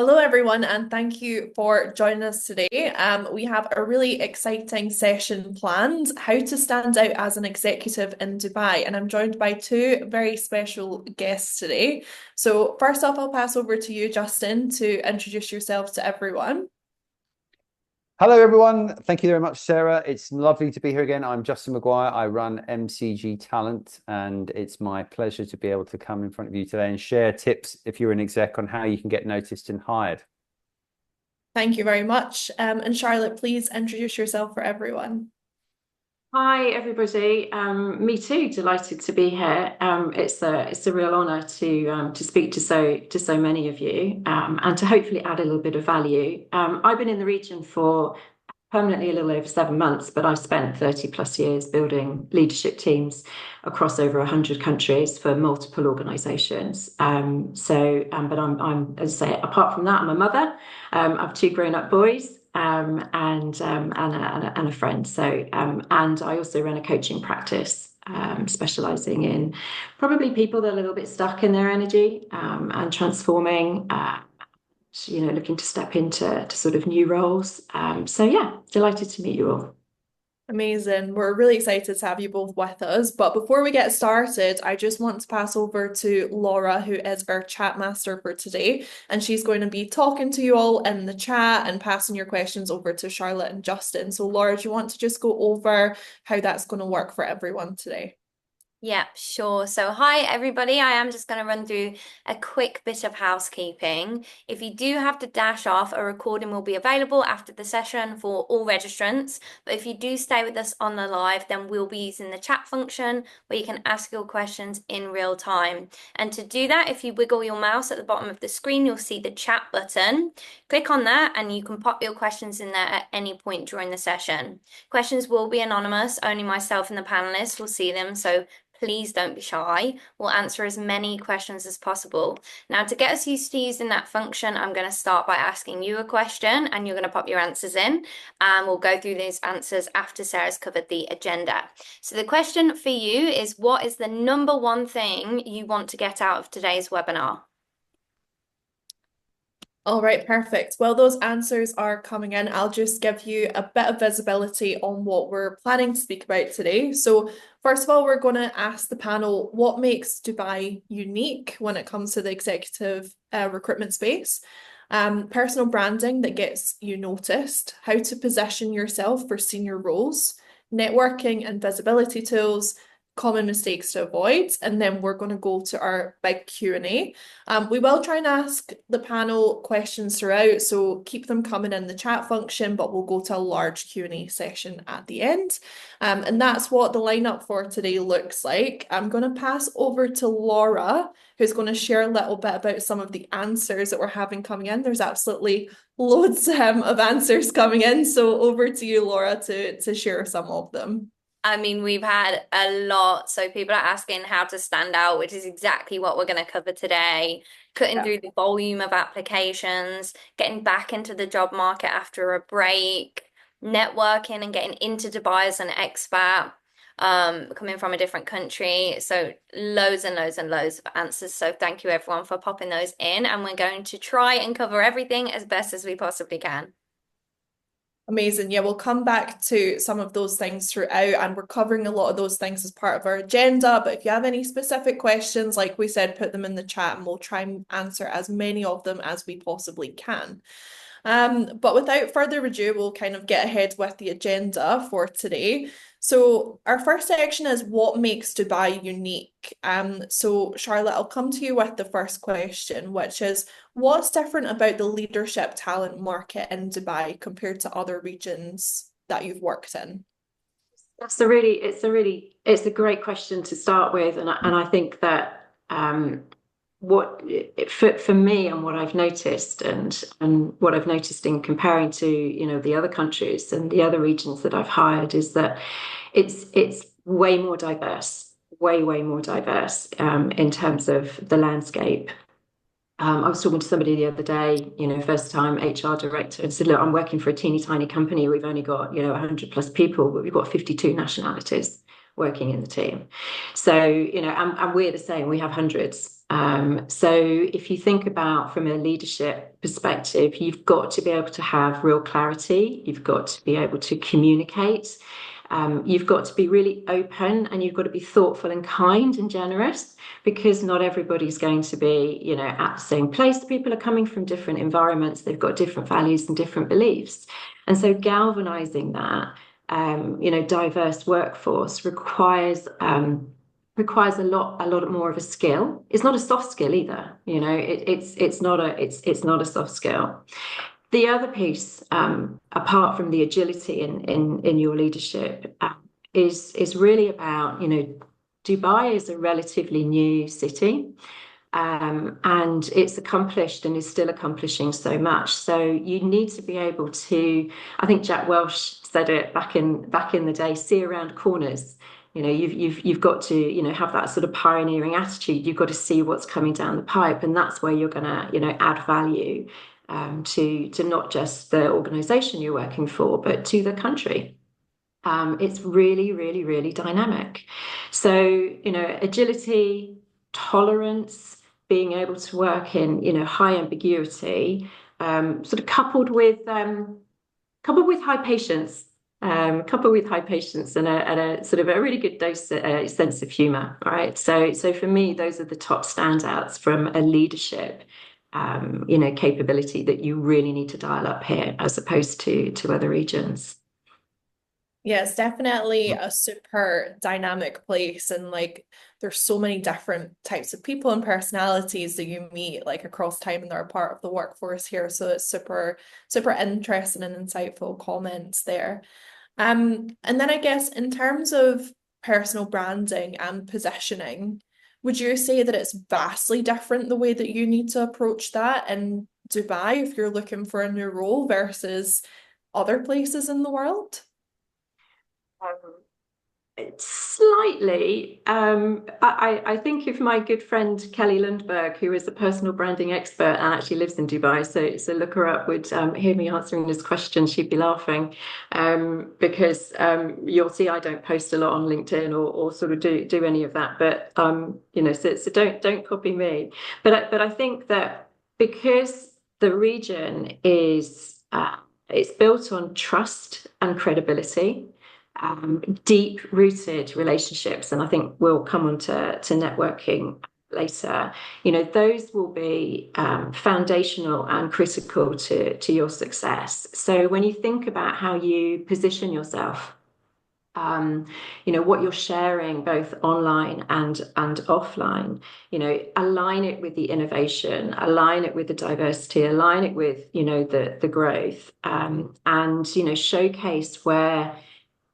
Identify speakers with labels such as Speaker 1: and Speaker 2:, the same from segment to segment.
Speaker 1: Hello, everyone, and thank you for joining us today. We have a really exciting session planned, How to Stand Out as an Executive in Dubai. And I'm joined by two very special guests today. So, first off, I'll pass over to you, Justin, to introduce yourselves to everyone.
Speaker 2: Hello, everyone. Thank you very much, Sarah. It's lovely to be here again. I'm Justin Maguire. I run MCG Talent, and it's my pleasure to be able to come in front of you today and share tips if you're an exec on how you can get noticed and hired.
Speaker 1: Thank you very much. And Charlotte, please introduce yourself for everyone.
Speaker 3: Hi everybody. Me too. Delighted to be here. It's a real honour to speak to so many of you and to hopefully add a little bit of value. I've been in the region for permanently a little over 7 months, but I've spent 30 plus years building leadership teams across over 100 countries for multiple organisations. But I'm, as I say, apart from that, I'm a mother. I have two grown-up boys. And a friend. And I also run a coaching practice, specialising in probably people that are a little bit stuck in their energy and transforming. Looking to step into sort of new roles. So yeah, delighted to meet you all.
Speaker 1: Amazing. We're really excited to have you both with us. But before we get started, I just want to pass over to Laura, who is our chat master for today. And she's going to be talking to you all in the chat and passing your questions over to Charlotte and Justin. So, Laura, do you want to just go over how that's going to work for everyone today?
Speaker 4: Yeah, sure. So, hi everybody. I am just going to run through a quick bit of housekeeping. If you do have to dash off, a recording will be available after the session for all registrants. But if you do stay with us on the live, then we'll be using the chat function where you can ask your questions in real time. And to do that, if you wiggle your mouse at the bottom of the screen, you'll see the chat button. Click on that and you can pop your questions in there at any point during the session. Questions will be anonymous. Only myself and the panelists will see them. So please don't be shy. We'll answer as many questions as possible. Now, to get us used to using that function, I'm going to start by asking you a question and you're going to pop your answers in. And we'll go through those answers after Sarah's covered the agenda. So the question for you is, what is the number one thing you want to get out of today's webinar?
Speaker 1: All right, perfect. Well, those answers are coming in. I'll just give you a bit of visibility on what we're planning to speak about today. So, first of all, we're going to ask the panel what makes Dubai unique when it comes to the executive recruitment space, personal branding that gets you noticed, how to position yourself for senior roles, networking and visibility tools, common mistakes to avoid, and then we're going to go to our big Q&A. We will try and ask the panel questions throughout, so keep them coming in the chat function, but we'll go to a large Q&A session at the end. And that's what the lineup for today looks like. I'm going to pass over to Laura, who's going to share a little bit about some of the answers that we're having coming in. There's absolutely loads of answers coming in, so over to you, Laura, to share some of them.
Speaker 4: I mean, we've had a lot. So people are asking how to stand out, which is exactly what we're going to cover today. Cutting through the volume of applications, getting back into the job market after a break, networking and getting into Dubai as an expat, coming from a different country. So loads and loads and loads of answers. So thank you everyone for popping those in. And we're going to try and cover everything as best as we possibly can.
Speaker 1: Amazing. Yeah, we'll come back to some of those things throughout, and we're covering a lot of those things as part of our agenda. But if you have any specific questions, like we said, put them in the chat and we'll try and answer as many of them as we possibly can. But without further ado, we'll kind of get ahead with the agenda for today. So our first section is what makes Dubai unique. So Charlotte, I'll come to you with the first question, which is what's different about the leadership talent market in Dubai compared to other regions that you've worked in?
Speaker 3: It's a great question to start with, and I think that what for me and what I've noticed and what I've noticed in comparing to the other countries and the other regions that I've hired is that it's way more diverse, way more diverse in terms of the landscape. I was talking to somebody the other day, first time HR director, and said, look, I'm working for a teeny tiny company. We've only got, 100 plus people, but we've got 52 nationalities working in the team. So, and we're the same. We have hundreds So if you think about from a leadership perspective, you've got to be able to have real clarity. You've got to be able to communicate. You've got to be really open, and you've got to be thoughtful and kind and generous, because not everybody's going to be, at the same place. People are coming from different environments. They've got different values and different beliefs. And so galvanizing that, diverse workforce requires a lot more of a skill. It's not a soft skill either. It's not a soft skill. The other piece, apart from the agility in your leadership, is really about, Dubai is a relatively new city. And it's accomplished and is still accomplishing so much. So you need to be able to, I think Jack Welch said it back in the day, see around corners. You've got to, have that sort of pioneering attitude. You've got to see what's coming down the pipe, and that's where you're going to, add value to not just the organization you're working for, but to the country. It's really, really, really dynamic. So, agility, tolerance, being able to work in, high ambiguity, sort of coupled with high patience. Coupled with high patience and a sort of a really good dose sense of humor. All right. So for me, those are the top standouts from a leadership capability that you really need to dial up here as opposed to other regions.
Speaker 1: Yeah, it's definitely a super dynamic place, and like there's so many different types of people and personalities that you meet like across time, and they're a part of the workforce here. So it's super, super interesting and insightful comments there. And then I guess in terms of personal branding and positioning, would you say that it's vastly different the way that you need to approach that in Dubai if you're looking for a new role versus other places in the world?
Speaker 3: Um, Slightly. I think of my good friend Kelly Lundberg, who is a personal branding expert and actually lives in Dubai. So look her up. Would hear me answering this question, she'd be laughing, because you'll see I don't post a lot on LinkedIn or sort of do any of that. But so don't copy me. But I think that because the region is it's built on trust and credibility, deep rooted relationships, and I think we'll come on to networking later. Those will be foundational and critical to your success. So when you think about how you position yourself, what you're sharing both online and offline, align it with the innovation, align it with the diversity, align it with the growth, and showcase where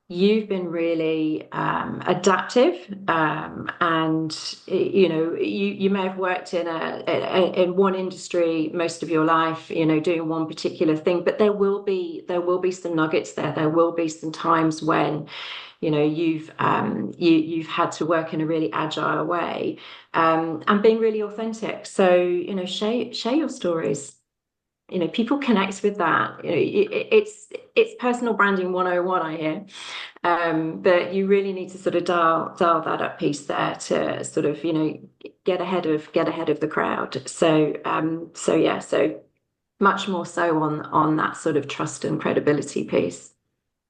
Speaker 3: you've been really adaptive, and you may have worked in one industry most of your life, doing one particular thing, but there will be some nuggets there. There will be some times when you've had to work in a really agile way, and being really authentic. So share your stories. People connect with that. It's personal branding 101, I hear. But you really need to sort of dial that up piece there to sort of, get ahead of the crowd. So much more so on that sort of trust and credibility piece.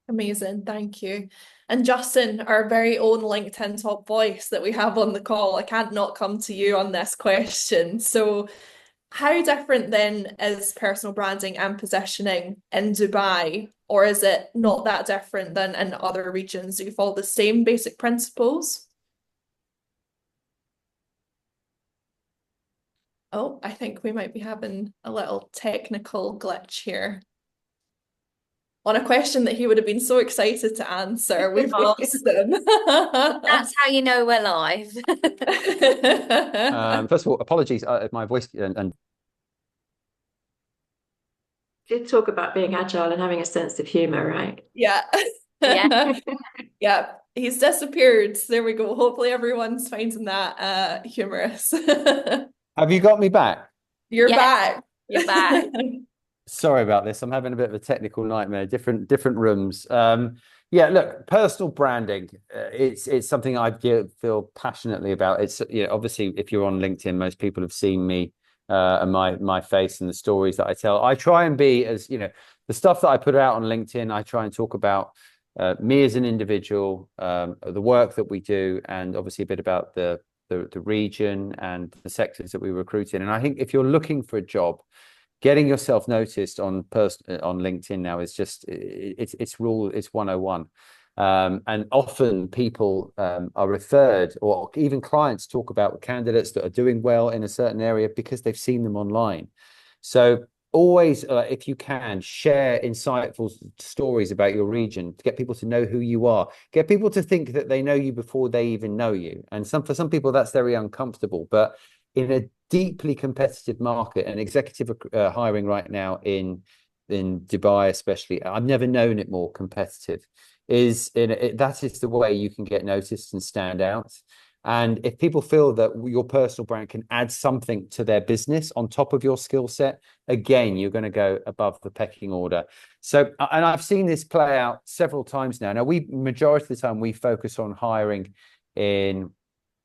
Speaker 1: Amazing, thank you. And Justin, our very own LinkedIn top voice that we have on the call, I can't not come to you on this question. So how different then is personal branding and positioning in Dubai, or is it not that different than in other regions? Do you follow the same basic principles? Oh, I think we might be having a little technical glitch here. On a question that he would have been so excited to answer, we've lost him.
Speaker 4: That's how you know we're live.
Speaker 2: First of all, apologies, my voice and
Speaker 3: Did talk about being agile and having a sense of humor, right?
Speaker 1: Yeah.
Speaker 4: Yeah.
Speaker 1: Yeah, he's disappeared. There we go. Hopefully everyone's finding that humorous.
Speaker 2: have you got me back?
Speaker 1: You're
Speaker 4: Yes,
Speaker 1: back.
Speaker 4: you're back.
Speaker 2: Sorry about this. I'm having a bit of a technical nightmare. Different rooms. Yeah, look, personal branding, it's something I feel passionately about. It's, obviously if you're on LinkedIn, most people have seen me and my face and the stories that I tell. I try and be as, the stuff that I put out on LinkedIn, I try and talk about me as an individual, the work that we do, and obviously a bit about the region and the sectors that we recruit in. And I think if you're looking for a job, getting yourself noticed on LinkedIn now is just it's 101. And often people are referred, or even clients talk about candidates that are doing well in a certain area because they've seen them online. So always, if you can, share insightful stories about your region to get people to know who you are, get people to think that they know you before they even know you. And for some people that's very uncomfortable, but in a deeply competitive market and executive hiring right now in Dubai especially, I've never known it more competitive. That is the way you can get noticed and stand out. And if people feel that your personal brand can add something to their business on top of your skill set, again, you're going to go above the pecking order. So, and I've seen this play out several times now. Now, majority of the time we focus on hiring in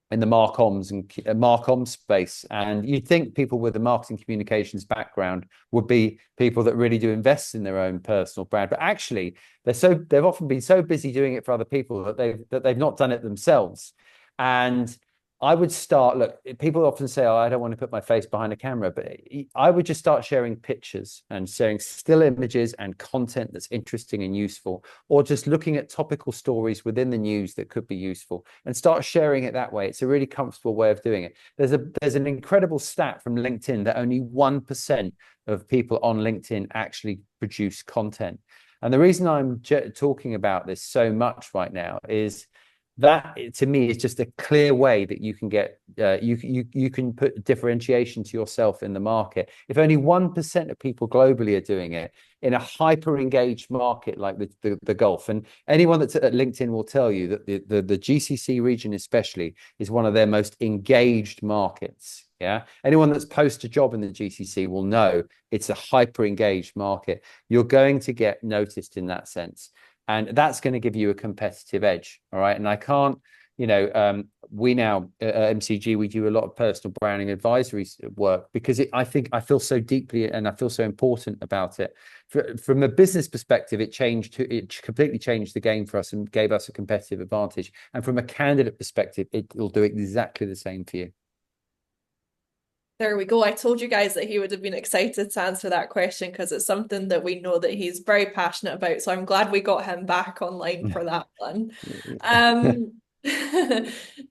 Speaker 2: the marcom space, and you'd think people with a marketing communications background would be people that really do invest in their own personal brand, but actually they've often been so busy doing it for other people that they've not done it themselves. And I would start, look, people often say, oh, I don't want to put my face behind a camera, but I would just start sharing pictures and sharing still images and content that's interesting and useful, or just looking at topical stories within the news that could be useful and start sharing it that way. It's a really comfortable way of doing it. There's an incredible stat from LinkedIn that only 1% of people on LinkedIn actually produce content. And the reason I'm talking about this so much right now is that, to me, is just a clear way that you can get you can put differentiation to yourself in the market. If only 1% of people globally are doing it in a hyper engaged market like the Gulf, and anyone that's at LinkedIn will tell you that the GCC region especially is one of their most engaged markets. Yeah, anyone that's posted a job in the GCC will know it's a hyper engaged market. You're going to get noticed in that sense. And that's going to give you a competitive edge. All right. And I can't, we now at MCG, we do a lot of personal branding advisory work because I think I feel so deeply and I feel so important about it. From a business perspective, it completely changed the game for us and gave us a competitive advantage. And from a candidate perspective, it'll do exactly the same for you.
Speaker 1: There we go. I told you guys that he would have been excited to answer that question because it's something that we know that he's very passionate about. So I'm glad we got him back online for that one.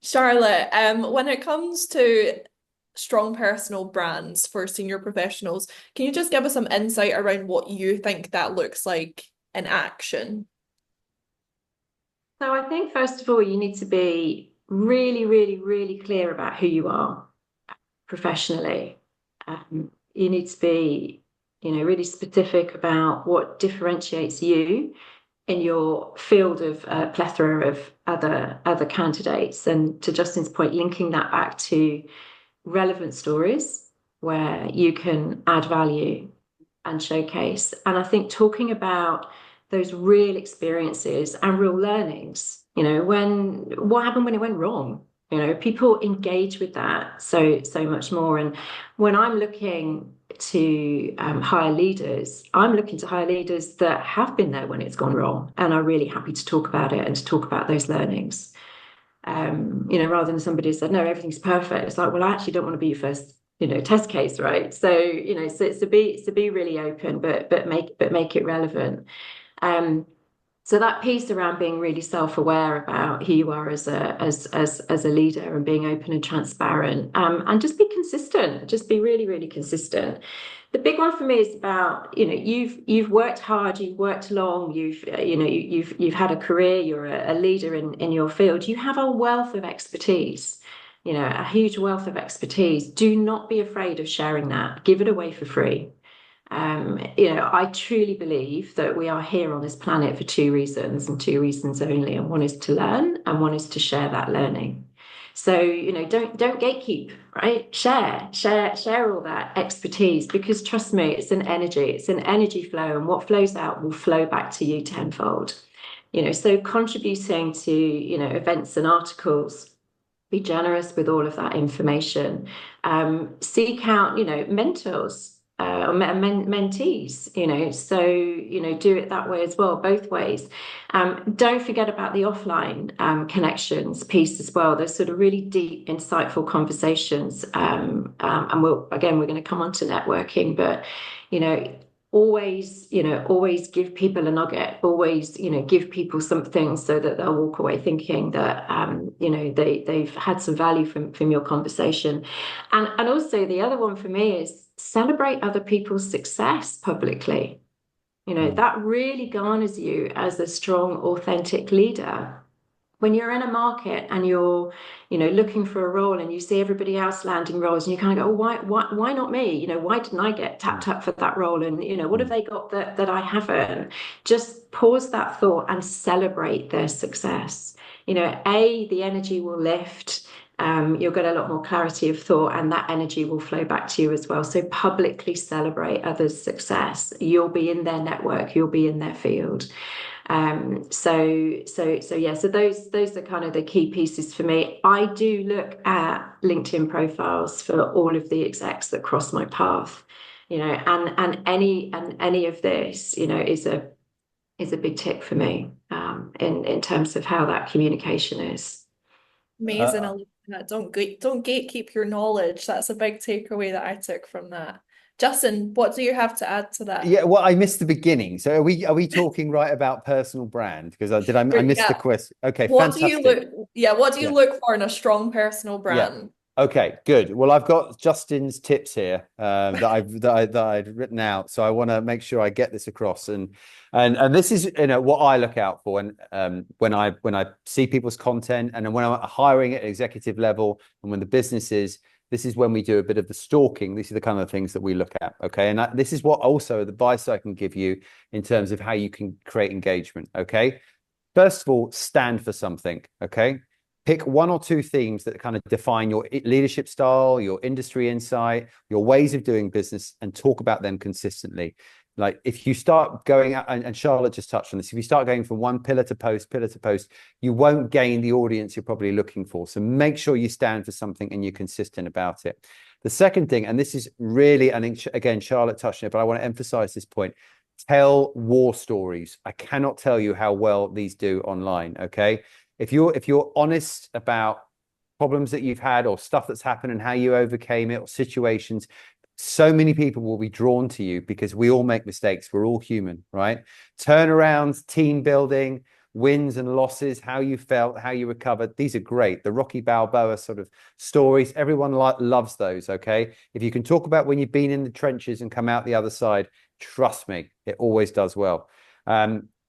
Speaker 1: Charlotte, when it comes to strong personal brands for senior professionals, can you just give us some insight around what you think that looks like in action?
Speaker 3: So I think, first of all, you need to be really, really, really clear about who you are professionally. You need to be, really specific about what differentiates you in your field of plethora of other candidates. And to Justin's point, linking that back to relevant stories where you can add value and showcase. And I think talking about those real experiences and real learnings, what happened when it went wrong? People engage with that so much more. And when I'm looking to hire leaders, I'm looking to hire leaders that have been there when it's gone wrong and are really happy to talk about it and to talk about those learnings. Rather than somebody who said, no, everything's perfect. It's like, well, I actually don't want to be your first, test case, right? So, so be really open, but make it relevant. So that piece around being really self-aware about who you are as a leader and being open and transparent, and just be consistent, just be really, really consistent. The big one for me is about, you've worked hard, you've worked long, you've had a career, you're a leader in your field, you have a wealth of expertise, a huge wealth of expertise. Do not be afraid of sharing that. Give it away for free. I truly believe that we are here on this planet for two reasons and two reasons only. And one is to learn and one is to share that learning. So, don't gatekeep, right? Share all that expertise, because trust me, it's an energy flow, and what flows out will flow back to you tenfold. So contributing to, events and articles, be generous with all of that information. Seek out, mentors or mentees, so, do it that way as well, both ways. Don't forget about the offline connections piece as well. There's sort of really deep, insightful conversations. And we're going to come on to networking, but, always give people a nugget, always, give people something so that they'll walk away thinking that, they've had some value from your conversation. And also the other one for me is celebrate other people's success publicly. That really garners you as a strong, authentic leader. When you're in a market and you're, looking for a role and you see everybody else landing roles and you kind of go, oh, why not me? Why didn't I get tapped up for that role? And, what have they got that I haven't? Just pause that thought and celebrate their success. The energy will lift. You'll get a lot more clarity of thought, and that energy will flow back to you as well. So publicly celebrate others' success. You'll be in their network, you'll be in their field. So those are kind of the key pieces for me. I do look at LinkedIn profiles for all of the execs that cross my path, and any of this, is a big tick for me, in terms of how that communication is.
Speaker 1: Amazing. I love that. Don't gatekeep your knowledge. That's a big takeaway that I took from that. Justin, what do you have to add to that?
Speaker 2: Yeah, well, I missed the beginning. So are we talking right about personal brand? Because I missed the question. Okay,
Speaker 1: What
Speaker 2: fantastic.
Speaker 1: what do you look for in a strong personal brand?
Speaker 2: Okay, good. Well, I've got Justin's tips here that I'd written out, so I want to make sure I get this across. And this is what I look out for, and when I see people's content, and when I'm hiring at executive level, and when the business is. This is when we do a bit of the stalking. These are the kind of things that we look at. Okay, and this is what also the advice I can give you in terms of how you can create engagement. Okay, first of all, stand for something. Okay. Pick one or two themes that kind of define your leadership style, your industry insight, your ways of doing business, and talk about them consistently. Like if you start going out, and Charlotte just touched on this, if you start going from one pillar to post, you won't gain the audience you're probably looking for. So make sure you stand for something and you're consistent about it. The second thing, and this is really, and again, Charlotte touched on it, but I want to emphasize this point. Tell war stories. I cannot tell you how well these do online. Okay. If you're honest about problems that you've had or stuff that's happened and how you overcame it or situations, so many people will be drawn to you because we all make mistakes. We're all human, right? Turnarounds, team building, wins and losses, how you felt, how you recovered. These are great. The Rocky Balboa sort of stories, everyone loves those, okay? If you can talk about when you've been in the trenches and come out the other side, trust me, it always does well.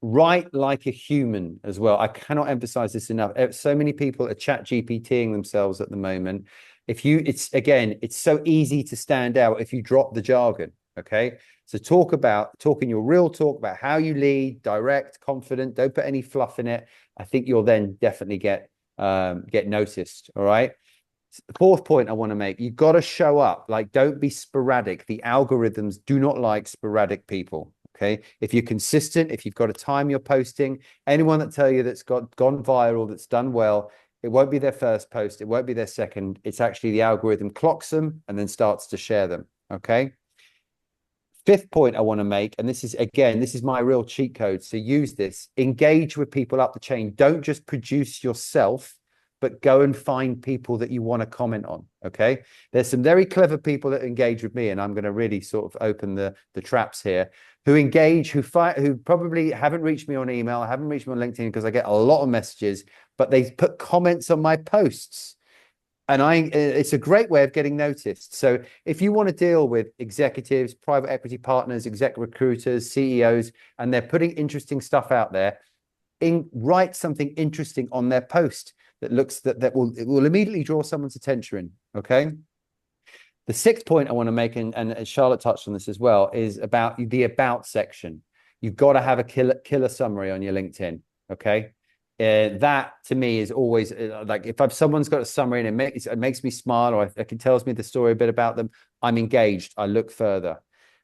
Speaker 2: Write like a human as well. I cannot emphasize this enough. So many people are chat GPTing themselves at the moment. It's so easy to stand out if you drop the jargon. Okay. So talking your real talk about how you lead, direct, confident, don't put any fluff in it. I think you'll then definitely get noticed. All right. The fourth point I want to make, you've got to show up. Like, don't be sporadic. The algorithms do not like sporadic people. Okay. If you're consistent, if you've got a time you're posting, anyone that tell you that's gone viral, that's done well, it won't be their first post. It won't be their second. It's actually the algorithm clocks them and then starts to share them. Okay. Fifth point I want to make, and this is my real cheat code. So use this, engage with people up the chain. Don't just produce yourself, but go and find people that you want to comment on. Okay. There's some very clever people that engage with me, and I'm going to really sort of open the traps here, who engage, who probably haven't reached me on email, haven't reached me on LinkedIn because I get a lot of messages, but they put comments on my posts. And it's a great way of getting noticed. So if you want to deal with executives, private equity partners, exec recruiters, CEOs, and they're putting interesting stuff out there, write something interesting on their post that will immediately draw someone's attention. Okay. The sixth point I want to make, and Charlotte touched on this as well, is about the about section. You've got to have a killer summary on your LinkedIn. Okay. That to me is always like, if someone's got a summary and it makes me smile, or it tells me the story a bit about them, I'm engaged. I look further.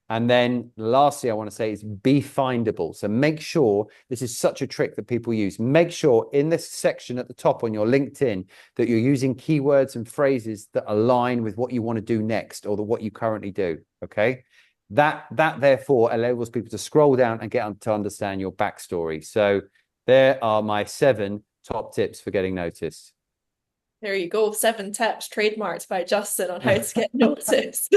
Speaker 2: And then lastly, I want to say is be findable. So make sure, this is such a trick that people use. Make sure in this section at the top on your LinkedIn that you're using keywords and phrases that align with what you want to do next or what you currently do. Okay. That therefore enables people to scroll down and get to understand your backstory. So there are my 7 top tips for getting noticed.
Speaker 1: There you go. 7 tips trademarked by Justin on how to get noticed.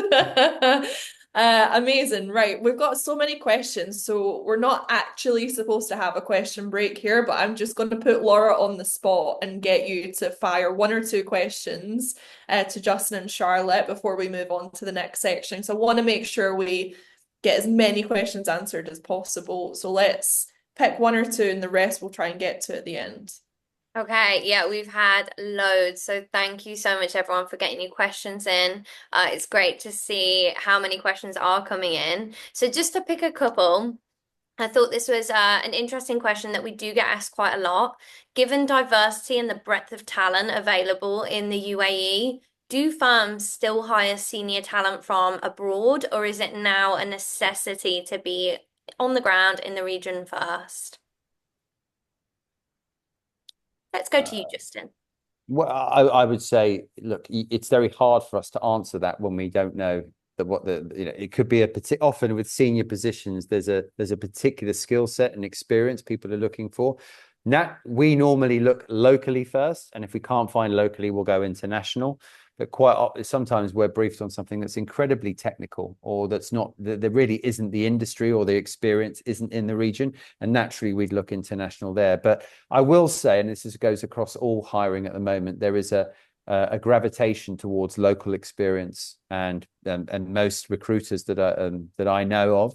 Speaker 1: Amazing. Right. We've got so many questions, so we're not actually supposed to have a question break here, but I'm just going to put Laura on the spot and get you to fire 1 or 2 questions to Justin and Charlotte before we move on to the next section. So I want to make sure we get as many questions answered as possible. So let's pick 1 or 2 and the rest we'll try and get to at the end.
Speaker 4: Okay, yeah, we've had loads. So thank you so much, everyone, for getting your questions in. It's great to see how many questions are coming in. So just to pick a couple, I thought this was an interesting question that we do get asked quite a lot. Given diversity and the breadth of talent available in the UAE, do firms still hire senior talent from abroad, or is it now a necessity to be on the ground in the region first? Let's go to you, Justin.
Speaker 2: Well, I would say, look, it's very hard for us to answer that when we don't know what it could be often with senior positions, there's a particular skill set and experience people are looking for. Now, we normally look locally first, and if we can't find locally, we'll go international. But sometimes we're briefed on something that's incredibly technical, or that's not, there really isn't the industry or the experience isn't in the region, and naturally we'd look international there. But I will say, and this goes across all hiring at the moment, there is a gravitation towards local experience, and most recruiters that I know of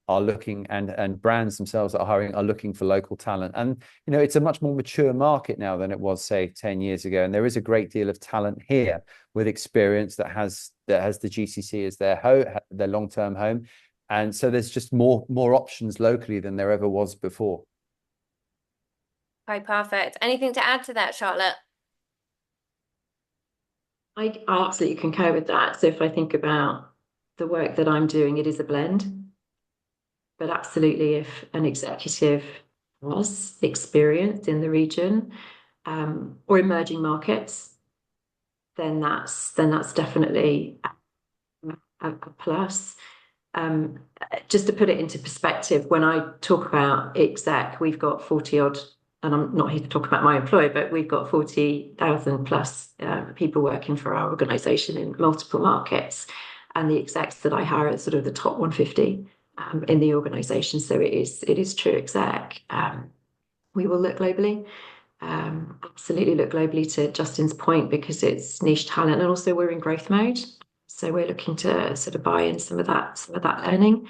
Speaker 2: are looking, and brands themselves that are hiring are looking for local talent. And it's a much more mature market now than it was, say, 10 years ago, and there is a great deal of talent here with experience that has the GCC as their long-term home, and so there's just more options locally than there ever was before.
Speaker 4: Okay, perfect. Anything to add to that, Charlotte?
Speaker 3: I absolutely concur with that. So if I think about the work that I'm doing, it is a blend. But absolutely, if an executive was experienced in the region or emerging markets, then that's definitely a plus. Just to put it into perspective, when I talk about exec, we've got 40 odd, and I'm not here to talk about my employer, but we've got 40,000 plus people working for our organization in multiple markets. And the execs that I hire are sort of the top 150 in the organization. So it is true exec. We will look globally. Absolutely look globally, to Justin's point, because it's niche talent, and also we're in growth mode. So we're looking to sort of buy in some of that learning.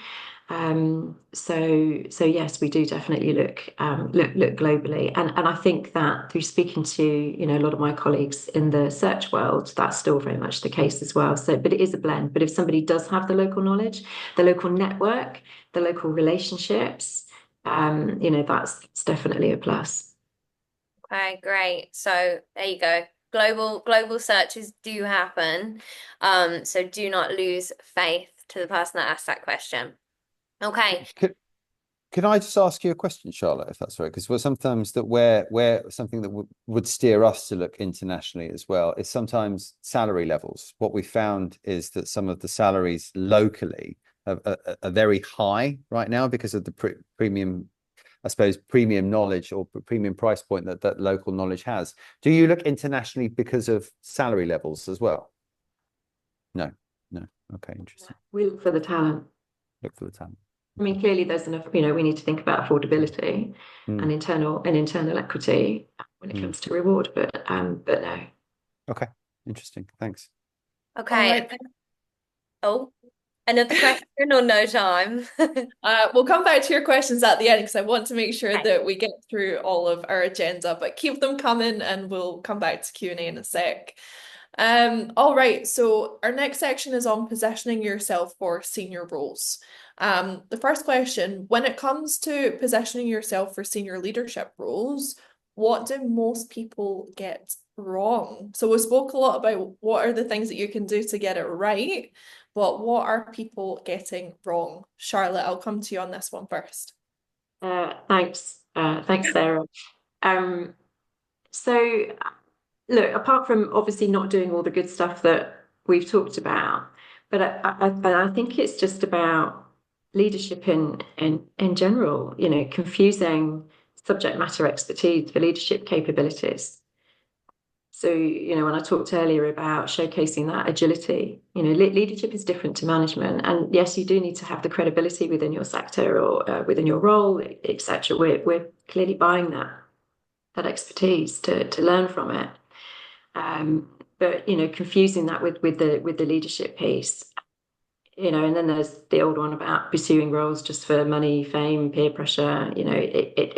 Speaker 3: So yes, we do definitely look globally, and I think that through speaking to a lot of my colleagues in the search world, that's still very much the case as well. So, but it is a blend. But if somebody does have the local knowledge, the local network, the local relationships, that's definitely a plus.
Speaker 4: Okay, great. So there you go. Global searches do happen. So do not lose faith to the person that asked that question. Okay.
Speaker 2: Can I just ask you a question, Charlotte, if that's right? Because sometimes that where something that would steer us to look internationally as well is sometimes salary levels. What we found is that some of the salaries locally are very high right now because of the premium, I suppose, premium knowledge or premium price point that local knowledge has. Do you look internationally because of salary levels as well? No. Okay, interesting.
Speaker 3: We look for the talent.
Speaker 2: Look for the talent.
Speaker 3: I mean, clearly there's enough, we need to think about affordability and internal equity when it comes to reward, but no.
Speaker 2: Okay, interesting. Thanks.
Speaker 4: Okay. Oh, another question or no time?
Speaker 1: We'll come back to your questions at the end because I want to make sure that we get through all of our agenda, but keep them coming and we'll come back to Q&A in a sec. All right, so our next section is on positioning yourself for senior roles. The first question, when it comes to positioning yourself for senior leadership roles, what do most people get wrong? So we spoke a lot about what are the things that you can do to get it right, but what are people getting wrong? Charlotte, I'll come to you on this one first.
Speaker 3: Thanks, Sarah. Um, so look, apart from obviously not doing all the good stuff that we've talked about, but I think it's just about leadership in general, confusing subject matter expertise for leadership capabilities. So, when I talked earlier about showcasing that agility, leadership is different to management. And yes, you do need to have the credibility within your sector or within your role, etc. We're clearly buying that expertise to learn from it. But confusing that with the leadership piece, and then there's the old one about pursuing roles just for money, fame, peer pressure,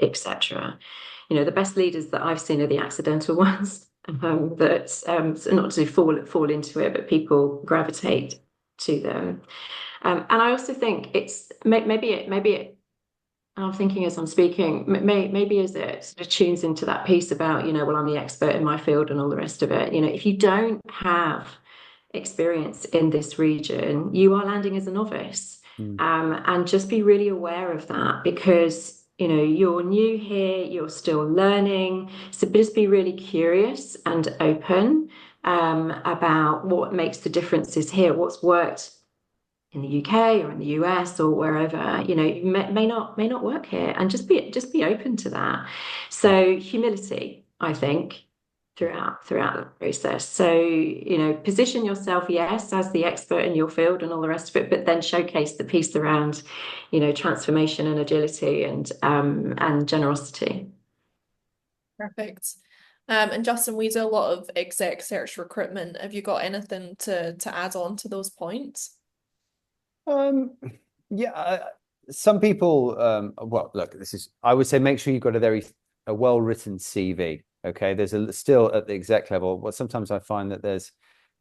Speaker 3: etc. The best leaders that I've seen are the accidental ones, that so not to fall into it, but people gravitate to them. And I also think it's maybe I'm thinking as I'm speaking, maybe as it sort of tunes into that piece about, well, I'm the expert in my field and all the rest of it. If you don't have experience in this region, you are landing as a novice. And just be really aware of that, because you're new here, you're still learning. So just be really curious and open about what makes the differences here, what's worked in the UK or in the US or wherever, may not work here, and just be open to that. So humility, I think, throughout the process. So, position yourself, yes, as the expert in your field and all the rest of it, but then showcase the piece around, transformation and agility and generosity.
Speaker 1: Perfect. And Justin, we do a lot of exec search recruitment. Have you got anything to add on to those points?
Speaker 2: Yeah, some people, well, look, I would say make sure you've got a well-written CV. Okay, there's still at the exec level, well, sometimes I find that there's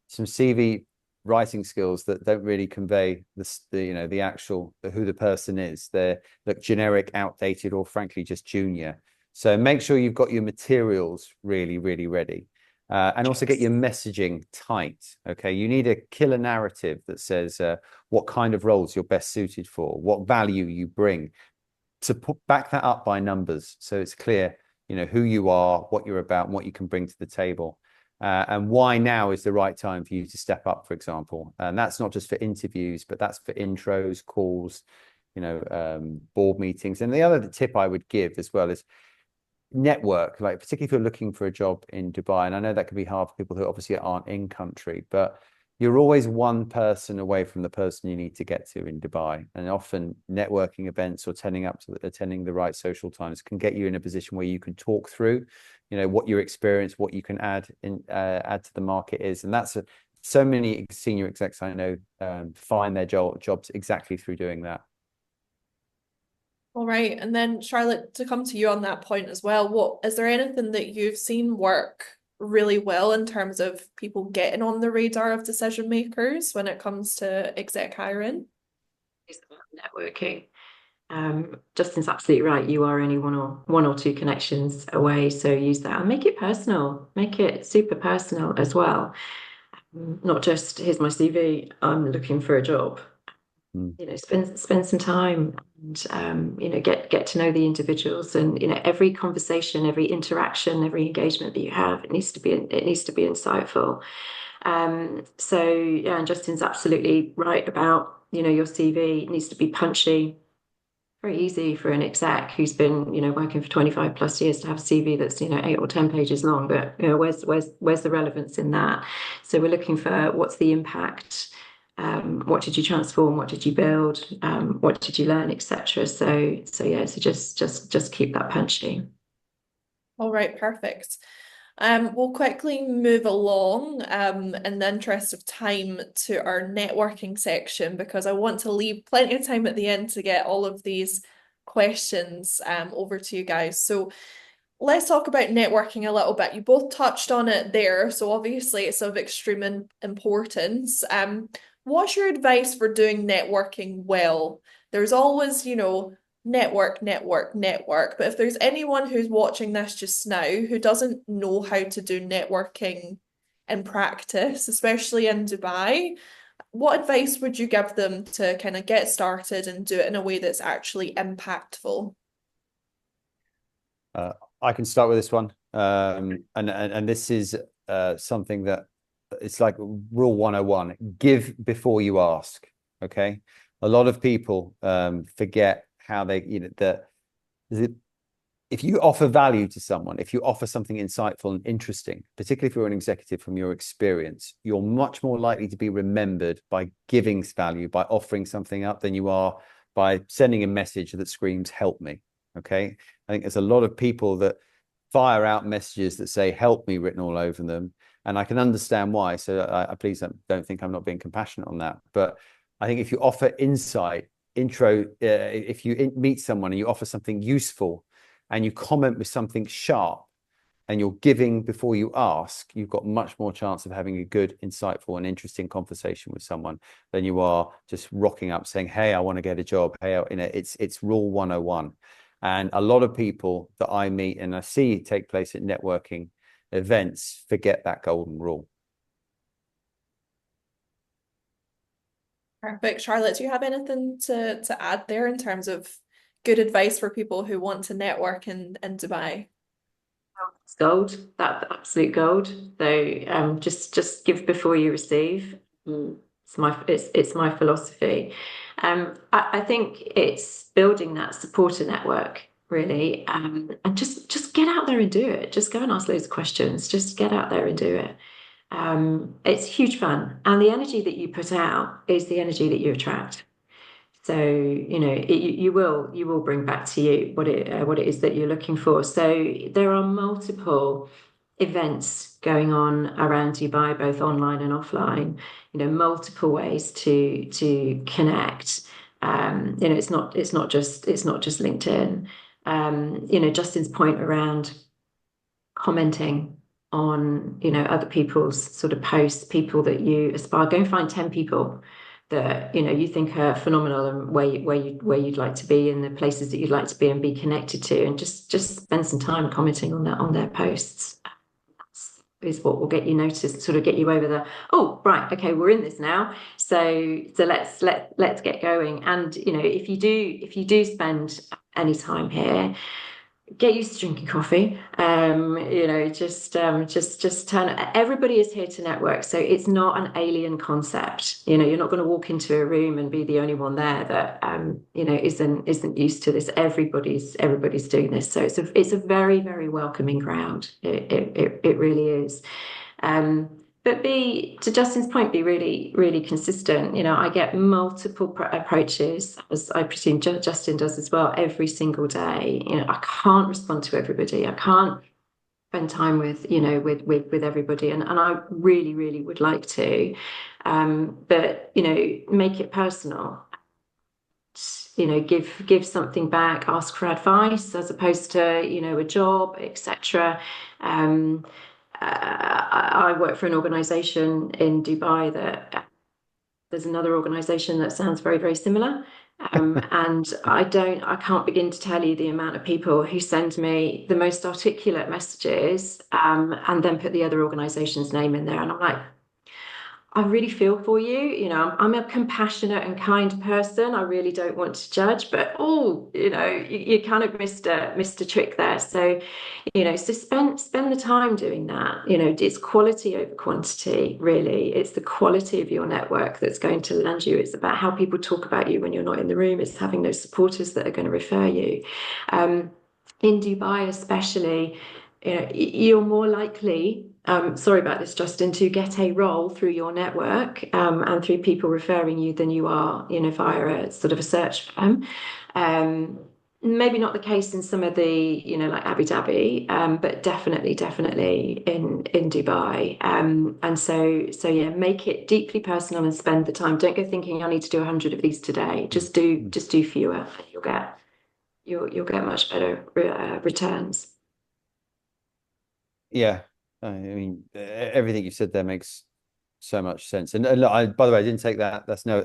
Speaker 2: some CV writing skills that don't really convey the actual who the person is. They look generic, outdated, or frankly just junior. So make sure you've got your materials really, really ready. And also get your messaging tight. Okay, you need a killer narrative that says what kind of roles you're best suited for, what value you bring, to back that up by numbers, so it's clear, who you are, what you're about, and what you can bring to the table, and why now is the right time for you to step up, for example. And that's not just for interviews, but that's for intros, calls, board meetings. And the other tip I would give as well is network, like particularly if you're looking for a job in Dubai. And I know that can be hard for people who obviously aren't in country, but you're always one person away from the person you need to get to in Dubai. And often networking events or attending the right social times can get you in a position where you can talk through, what your experience, what you can add to the market is. And that's so many senior execs I know find their jobs exactly through doing that.
Speaker 1: All right. And then Charlotte, to come to you on that point as well, is there anything that you've seen work really well in terms of people getting on the radar of decision makers when it comes to exec hiring?
Speaker 3: It's about networking. Justin's absolutely right. You are only one or two connections away, so use that and make it personal. Make it super personal as well. Not just here's my CV, I'm looking for a job. Spend some time and get to know the individuals, and every conversation, every interaction, every engagement that you have, it needs to be insightful. So yeah, and Justin's absolutely right about your CV needs to be punchy. Very easy for an exec who's been working for 25 plus years to have a CV that's 8 or 10 pages long, but where's the relevance in that? So we're looking for what's the impact. What did you transform? What did you build? What did you learn, etc. So just keep that punchy.
Speaker 1: All right, perfect. We'll quickly move along in the interest of time to our networking section, because I want to leave plenty of time at the end to get all of these questions over to you guys. So let's talk about networking a little bit. You both touched on it there, so obviously it's of extreme importance. What's your advice for doing networking well? There's always, network, network, network. But if there's anyone who's watching this just now who doesn't know how to do networking in practice, especially in Dubai, what advice would you give them to kind of get started and do it in a way that's actually impactful?
Speaker 2: I can start with this one. And this is something that it's like rule 101, give before you ask. Okay. A lot of people forget how they, that if you offer value to someone, if you offer something insightful and interesting, particularly if you're an executive from your experience, you're much more likely to be remembered by giving value, by offering something up, than you are by sending a message that screams, help me. Okay. I think there's a lot of people that fire out messages that say, help me, written all over them. And I can understand why. So I please don't think I'm not being compassionate on that. But I think if you offer insight, if you meet someone and you offer something useful, and you comment with something sharp, and you're giving before you ask, you've got much more chance of having a good, insightful, and interesting conversation with someone than you are just rocking up saying, hey, I want to get a job. Hey, it's rule 101. And a lot of people that I meet and I see take place at networking events forget that golden rule.
Speaker 1: Perfect. Charlotte, do you have anything to add there in terms of good advice for people who want to network in Dubai?
Speaker 3: It's gold, that's absolute gold. So just give before you receive. It's my philosophy. I think it's building that supporter network really, and just get out there and do it. Just go and ask loads of questions. Just get out there and do it. It's huge fun, and the energy that you put out is the energy that you attract. So you will bring back to you what it is that you're looking for. So there are multiple events going on around Dubai, both online and offline. Multiple ways to connect. It's not just LinkedIn. Justin's point around commenting on other people's sort of posts, people that you aspire. Go and find 10 people that you think are phenomenal and where you'd like to be, in the places that you'd like to be and be connected to, and just spend some time commenting on their posts. Is what will get you noticed, sort of get you over the, oh right, okay, we're in this now, so let's get going. And if you do spend any time here, get used to drinking coffee. Just turn. Everybody is here to network, so it's not an alien concept. You're not going to walk into a room and be the only one there that isn't used to this. Everybody's doing this, so it's a very, very welcoming crowd. It really is. But to Justin's point, be really, really consistent. I get multiple approaches, as I presume Justin does as well, every single day. I can't respond to everybody. I can't spend time with everybody, and I really, really would like to. But make it personal. Give something back, ask for advice as opposed to a job, etc. I work for an organization in Dubai that there's another organization that sounds very, very similar. And I can't begin to tell you the amount of people who send me the most articulate messages, and then put the other organization's name in there. And I'm like, I really feel for you. I'm a compassionate and kind person. I really don't want to judge, but you kind of missed a trick there. So, so spend the time doing that. It's quality over quantity, really. It's the quality of your network that's going to land you. It's about how people talk about you when you're not in the room. It's having those supporters that are going to refer you. In Dubai, especially, you're more likely, sorry about this, Justin, to get a role through your network, and through people referring you, than you are, via a sort of a search firm. Maybe not the case in some of the, like Abu Dhabi, but definitely in Dubai. And so yeah, make it deeply personal and spend the time. Don't go thinking I need to do 100 of these today. Just do fewer, and you'll get much better returns.
Speaker 2: Yeah, I mean, everything you said there makes so much sense. And look, by the way, I didn't take that. That's no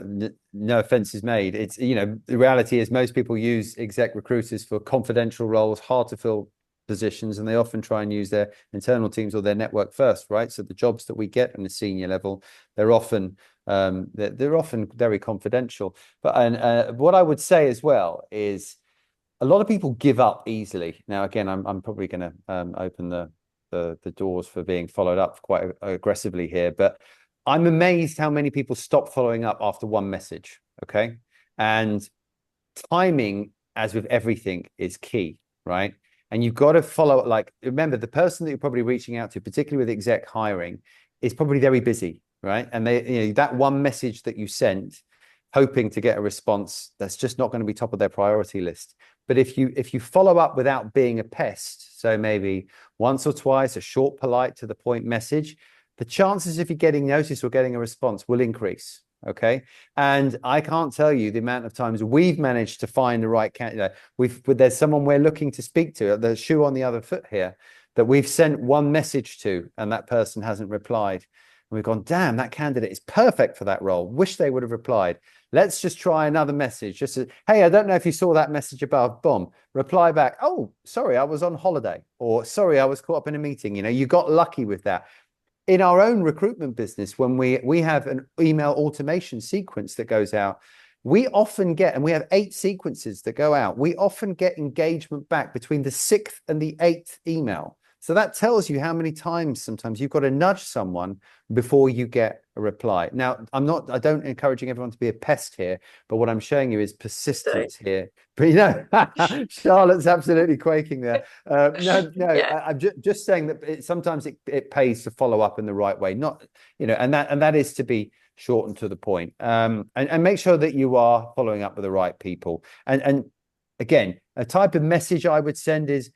Speaker 2: offenses made. It's the reality is most people use exec recruiters for confidential roles, hard to fill positions, and they often try and use their internal teams or their network first, right? So the jobs that we get on the senior level, they're often very confidential. But what I would say as well is a lot of people give up easily. Now, again, I'm probably going to open the doors for being followed up quite aggressively here, but I'm amazed how many people stop following up after one message. Okay, and timing, as with everything, is key, right? And you've got to follow, like, remember, the person that you're probably reaching out to, particularly with exec hiring, is probably very busy, right? And that one message that you sent, hoping to get a response, that's just not going to be top of their priority list. But if you follow up without being a pest, so maybe once or twice, a short, polite, to the point message, the chances of you getting noticed or getting a response will increase. Okay. And I can't tell you the amount of times we've managed to find the right candidate. There's someone we're looking to speak to, the shoe on the other foot here, that we've sent one message to and that person hasn't replied. And we've gone, damn, that candidate is perfect for that role. Wish they would have replied. Let's just try another message. Just hey, I don't know if you saw that message above. Boom. Reply back. Oh, sorry, I was on holiday. Or sorry, I was caught up in a meeting. You got lucky with that. In our own recruitment business, when we have an email automation sequence that goes out, we often get, and we have 8 sequences that go out, we often get engagement back between the 6th and the 8th email. So that tells you how many times sometimes you've got to nudge someone before you get a reply. Now, I don't encouraging everyone to be a pest here, but what I'm showing you is persistence here. But Charlotte's absolutely quaking there. No,
Speaker 3: Yeah.
Speaker 2: I'm just saying that sometimes it pays to follow up in the right way, not, and that is to be short and to the point. And make sure that you are following up with the right people. And again, a type of message I would send is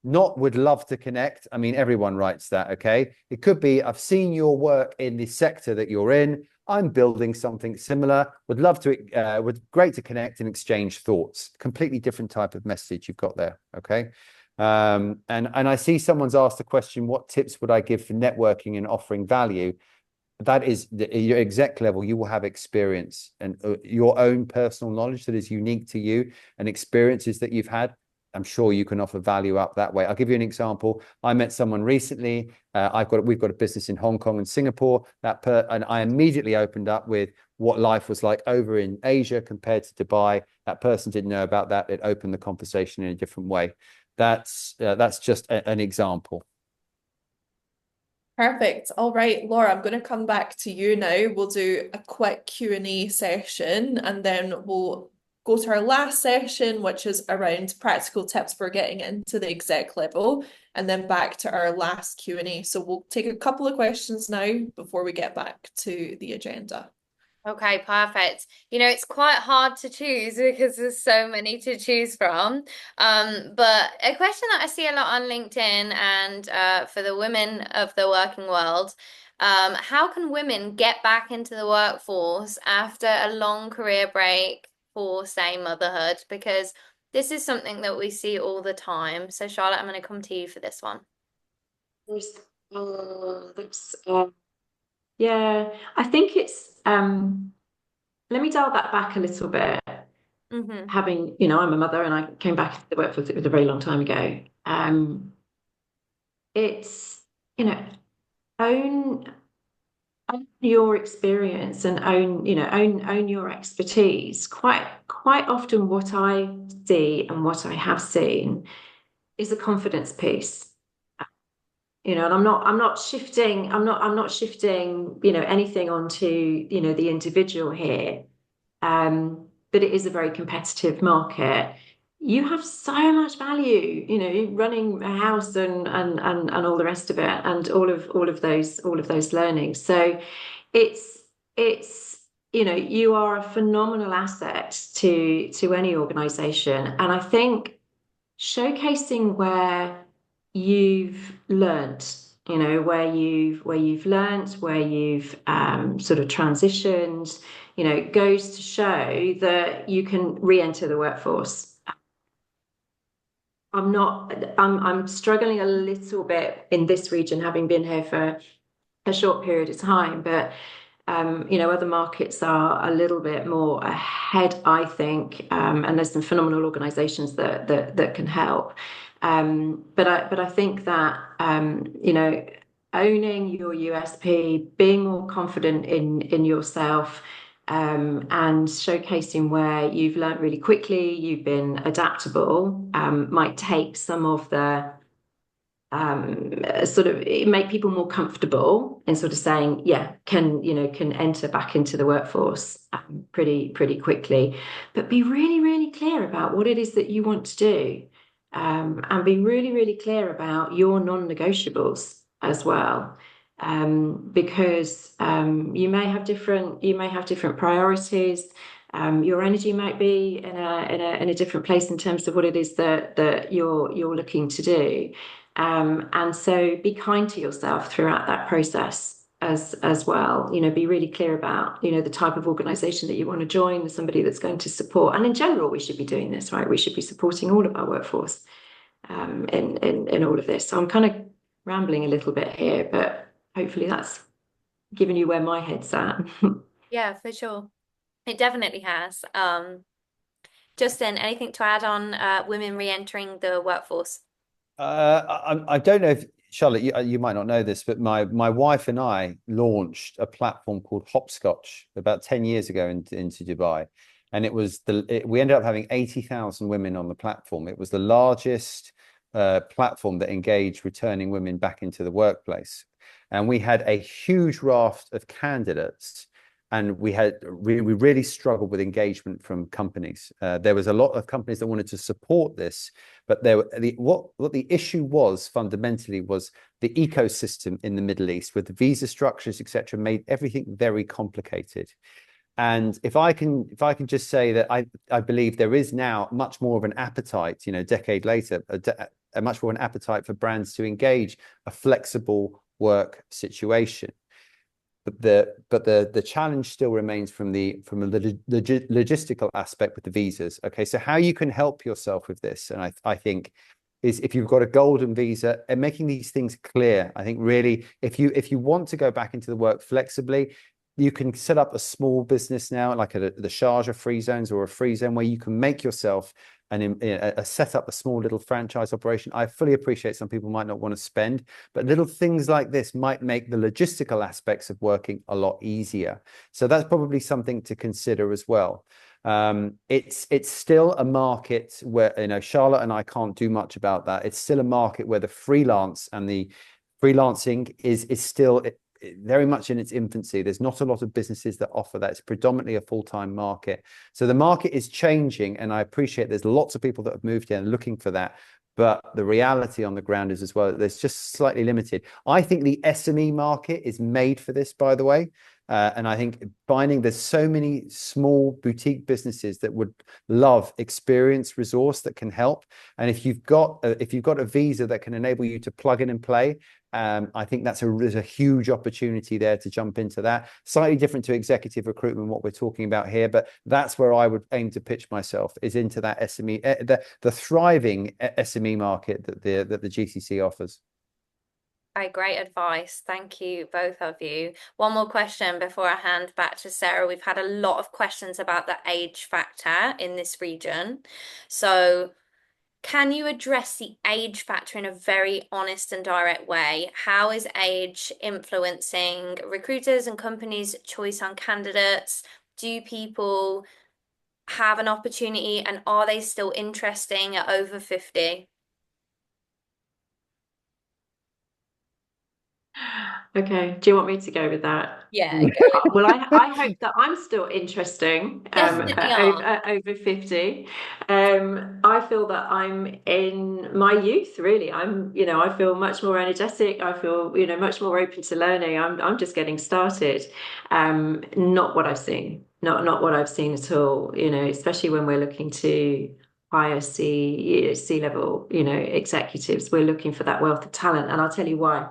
Speaker 2: not would love to connect. I mean, everyone writes that, okay? It could be, I've seen your work in the sector that you're in. I'm building something similar. Would love to, great to connect and exchange thoughts. Completely different type of message you've got there, okay? And I see someone's asked the question, what tips would I give for networking and offering value? That is your exec level. You will have experience and your own personal knowledge that is unique to you and experiences that you've had. I'm sure you can offer value up that way. I'll give you an example. I met someone recently. We've got a business in Hong Kong and Singapore. And I immediately opened up with what life was like over in Asia compared to Dubai. That person didn't know about that. It opened the conversation in a different way. That's just an example.
Speaker 1: Perfect. All right, Laura, I'm going to come back to you now. We'll do a quick Q&A session and then we'll go to our last session, which is around practical tips for getting into the exec level, and then back to our last Q&A. So we'll take a couple of questions now before we get back to the agenda.
Speaker 4: Okay, perfect. It's quite hard to choose because there's so many to choose from. But a question that I see a lot on LinkedIn and for the women of the working world, how can women get back into the workforce after a long career break for, say, motherhood? Because this is something that we see all the time. So, Charlotte, I'm going to come to you for this one.
Speaker 3: Yeah, I think it's let me dial that back a little bit.
Speaker 4: Mm-hmm.
Speaker 3: Having, I'm a mother and I came back to the workforce a very long time ago. It's, own your experience and own your expertise. Quite often what I see and what I have seen is a confidence piece. And I'm not shifting anything onto the individual here, but it is a very competitive market. You have so much value, running a house and all the rest of it, and all of those learnings. So it's you are a phenomenal asset to any organization, and I think showcasing where you've learnt, where you've learnt, where you've sort of transitioned, goes to show that you can re-enter the workforce. I'm struggling a little bit in this region, having been here for a short period of time, but Other markets are a little bit more ahead, I think, and there's some phenomenal organisations that can help. But I think that owning your USP, being more confident in yourself, and showcasing where you've learned really quickly, you've been adaptable, might take some of the sort of make people more comfortable in sort of saying, yeah, can enter back into the workforce pretty quickly, but be really, really clear about what it is that you want to do, and be really, really clear about your non-negotiables as well. Because you may have different priorities. Your energy might be in a different place in terms of what it is that you're looking to do. And so be kind to yourself throughout that process as well. Be really clear about, the type of organization that you want to join, somebody that's going to support. And in general, we should be doing this, right? We should be supporting all of our workforce in all of this. So I'm kind of rambling a little bit here, but hopefully that's given you where my head's at.
Speaker 4: Yeah, for sure. It definitely has. Justin, anything to add on women re-entering the workforce?
Speaker 2: I don't know if Charlotte, you might not know this, but my wife and I launched a platform called Hopscotch about 10 years ago into Dubai, and we ended up having 80,000 women on the platform. It was the largest platform that engaged returning women back into the workplace, and we had a huge raft of candidates. And we really struggled with engagement from companies. There was a lot of companies that wanted to support this, but what the issue was fundamentally was the ecosystem in the Middle East with the visa structures, etc., made everything very complicated. And if I can just say that I believe there is now much more of an appetite, a decade later, a much more an appetite for brands to engage a flexible work situation. But the challenge still remains from a logistical aspect with the visas. Okay, so how you can help yourself with this, and I think, is if you've got a golden visa and making these things clear. I think really, if you want to go back into the work flexibly, you can set up a small business now, like the Sharjah free zones or a free zone where you can make yourself set up a small little franchise operation. I fully appreciate some people might not want to spend, but little things like this might make the logistical aspects of working a lot easier. So that's probably something to consider as well. It's still a market where, Charlotte and I can't do much about that. It's still a market where the freelance and the freelancing is still very much in its infancy. There's not a lot of businesses that offer that. It's predominantly a full-time market. So the market is changing, and I appreciate there's lots of people that have moved here and looking for that. But the reality on the ground is as well, there's just slightly limited. I think the SME market is made for this, by the way. And I think finding there's so many small boutique businesses that would love experienced resource that can help. And if you've got a visa that can enable you to plug in and play, I think there's a huge opportunity there to jump into that. Slightly different to executive recruitment, what we're talking about here, but that's where I would aim to pitch myself, is into that SME, the thriving SME market that the GCC offers.
Speaker 4: Great advice. Thank you, both of you. One more question before I hand back to Sarah. We've had a lot of questions about the age factor in this region. So can you address the age factor in a very honest and direct way? How is age influencing recruiters and companies' choice on candidates? Do people have an opportunity, and are they still interesting at over 50?
Speaker 3: Okay, do you want me to go with that?
Speaker 4: Yeah, go.
Speaker 3: Well, I hope that I'm still interesting
Speaker 4: Definitely are.
Speaker 3: over 50. I feel that I'm in my youth, really. I feel much more energetic. I feel, much more open to learning. I'm just getting started. Not what I've seen. Not what I've seen at all, especially when we're looking to hire C-level, executives. We're looking for that wealth of talent. And I'll tell you why.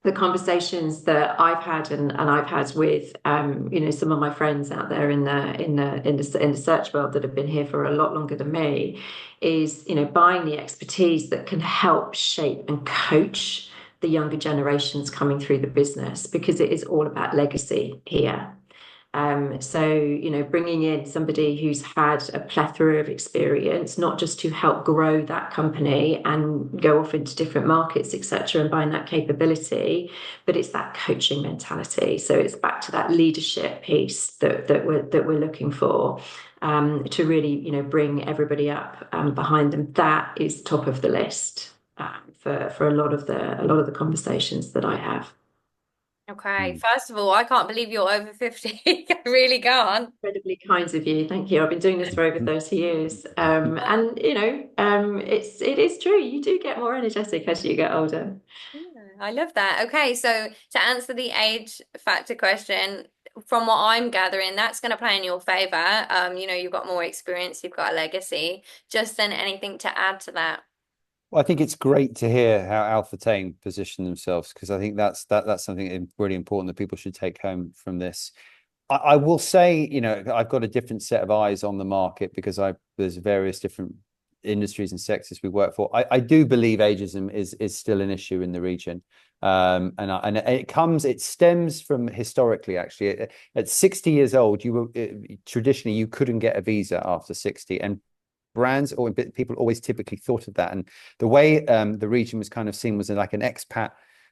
Speaker 3: The conversations that I've had and I've had with some of my friends out there in the search world that have been here for a lot longer than me is buying the expertise that can help shape and coach the younger generations coming through the business, because it is all about legacy here. So, you know, bringing in somebody who's had a plethora of experience, not just to help grow that company and go off into different markets, etc., and buying that capability, but it's that coaching mentality. So it's back to that leadership piece that we're looking for, to really, you know, bring everybody up behind them. That is top of the list for a lot of the conversations that I have.
Speaker 4: Okay, first of all, I can't believe you're over 50. I really can't.
Speaker 3: Incredibly kind of you. Thank you. I've been doing this for over 30 years. And you know, it is true. You do get more energetic as you get older.
Speaker 4: Yeah, I love that. Okay, so to answer the age factor question, from what I'm gathering, that's going to play in your favor. You know, you've got more experience, you've got a legacy. Just then, anything to add to that?
Speaker 2: Well, I think it's great to hear how Alpha Tame position themselves, because I think that's something really important that people should take home from this. I will say, you know, I've got a different set of eyes on the market because there's various different industries and sectors we work for. I do believe ageism is still an issue in the region. And it stems from historically, actually. At 60 years old, traditionally you couldn't get a visa after 60, and brands or people always typically thought of that. And the way the region was kind of seen was like an expat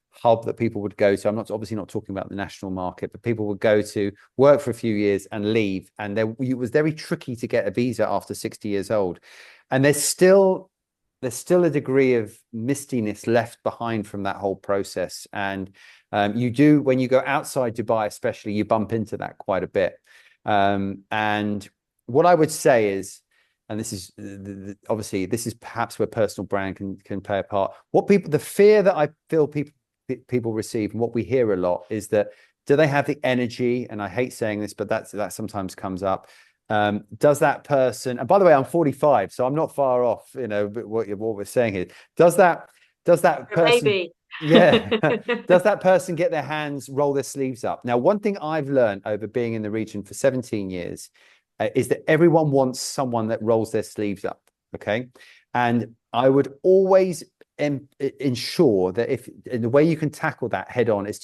Speaker 2: hub that people would go to. I'm obviously not talking about the national market, but people would go to work for a few years and leave. And it was very tricky to get a visa after 60 years old. And there's still a degree of mistiness left behind from that whole process. And you do, when you go outside Dubai, especially, you bump into that quite a bit. And what I would say is, and this is obviously this is perhaps where personal brand can play a part. The fear that I feel people receive, and what we hear a lot, is that, do they have the energy? And I hate saying this, but that sometimes comes up. Does that person? And by the way, I'm 45, so I'm not far off. You know, what we're saying here. Does that person?
Speaker 3: Maybe.
Speaker 2: Yeah. Does that person get their hands, roll their sleeves up? Now, one thing I've learned over being in the region for 17 years is that everyone wants someone that rolls their sleeves up. Okay. And I would always ensure that the way you can tackle that head on is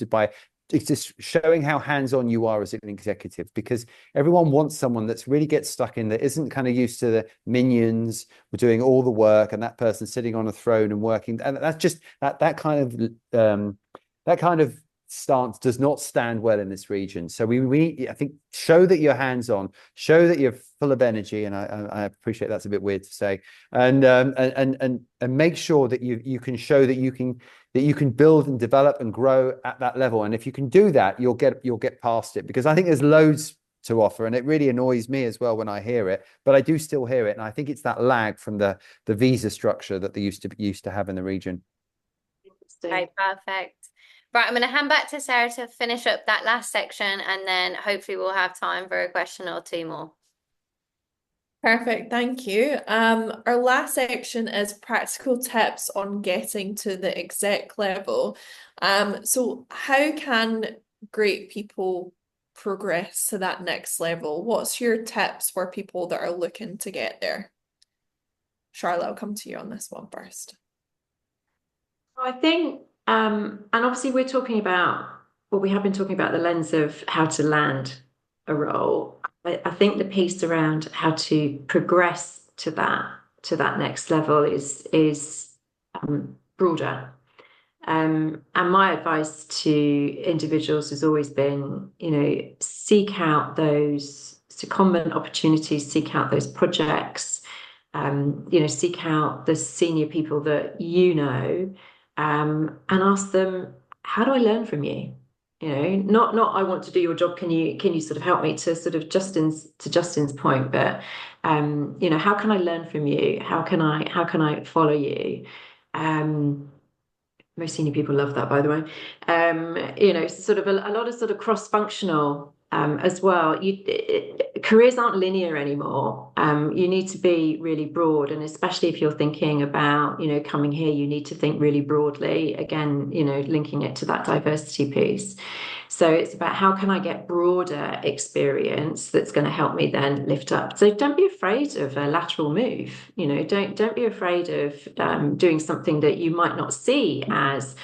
Speaker 2: it's just showing how hands-on you are as an executive, because everyone wants someone that's really gets stuck in, that isn't kind of used to the minions doing all the work and that person sitting on a throne and working. And that's just that kind of stance does not stand well in this region. So we I think, show that you're hands-on, show that you're full of energy, and I appreciate that's a bit weird to say, and make sure that you can show that you can build and develop and grow at that level. And if you can do that, you'll get past it, because I think there's loads to offer, and it really annoys me as well when I hear it, but I do still hear it, and I think it's that lag from the visa structure that they used to have in the region.
Speaker 4: Okay, perfect. Right, I'm going to hand back to Sarah to finish up that last section, and then hopefully we'll have time for a question or two more.
Speaker 1: Perfect, thank you. Our last section is practical tips on getting to the exec level. So how can great people progress to that next level? What's your tips for people that are looking to get there? Charlotte, I'll come to you on this one first.
Speaker 3: I think, and obviously we have been talking about the lens of how to land a role. I think the piece around how to progress to that next level is broader. And my advice to individuals has always been, you know, seek out those secondment opportunities, seek out those projects, you know, seek out the senior people that you know, and ask them, how do I learn from you? You know, not I want to do your job. Can you sort of help me, to sort of Justin's point, but you know, how can I learn from you? How can I follow you? Most senior people love that, by the way. You know, sort of a lot of sort of cross-functional as well. Careers aren't linear anymore. You need to be really broad, and especially if you're thinking about, you know, coming here, you need to think really broadly. Again, you know, linking it to that diversity piece. So it's about, how can I get broader experience that's going to help me then lift up. So don't be afraid of a lateral move. You know, don't be afraid of doing something that you might not see as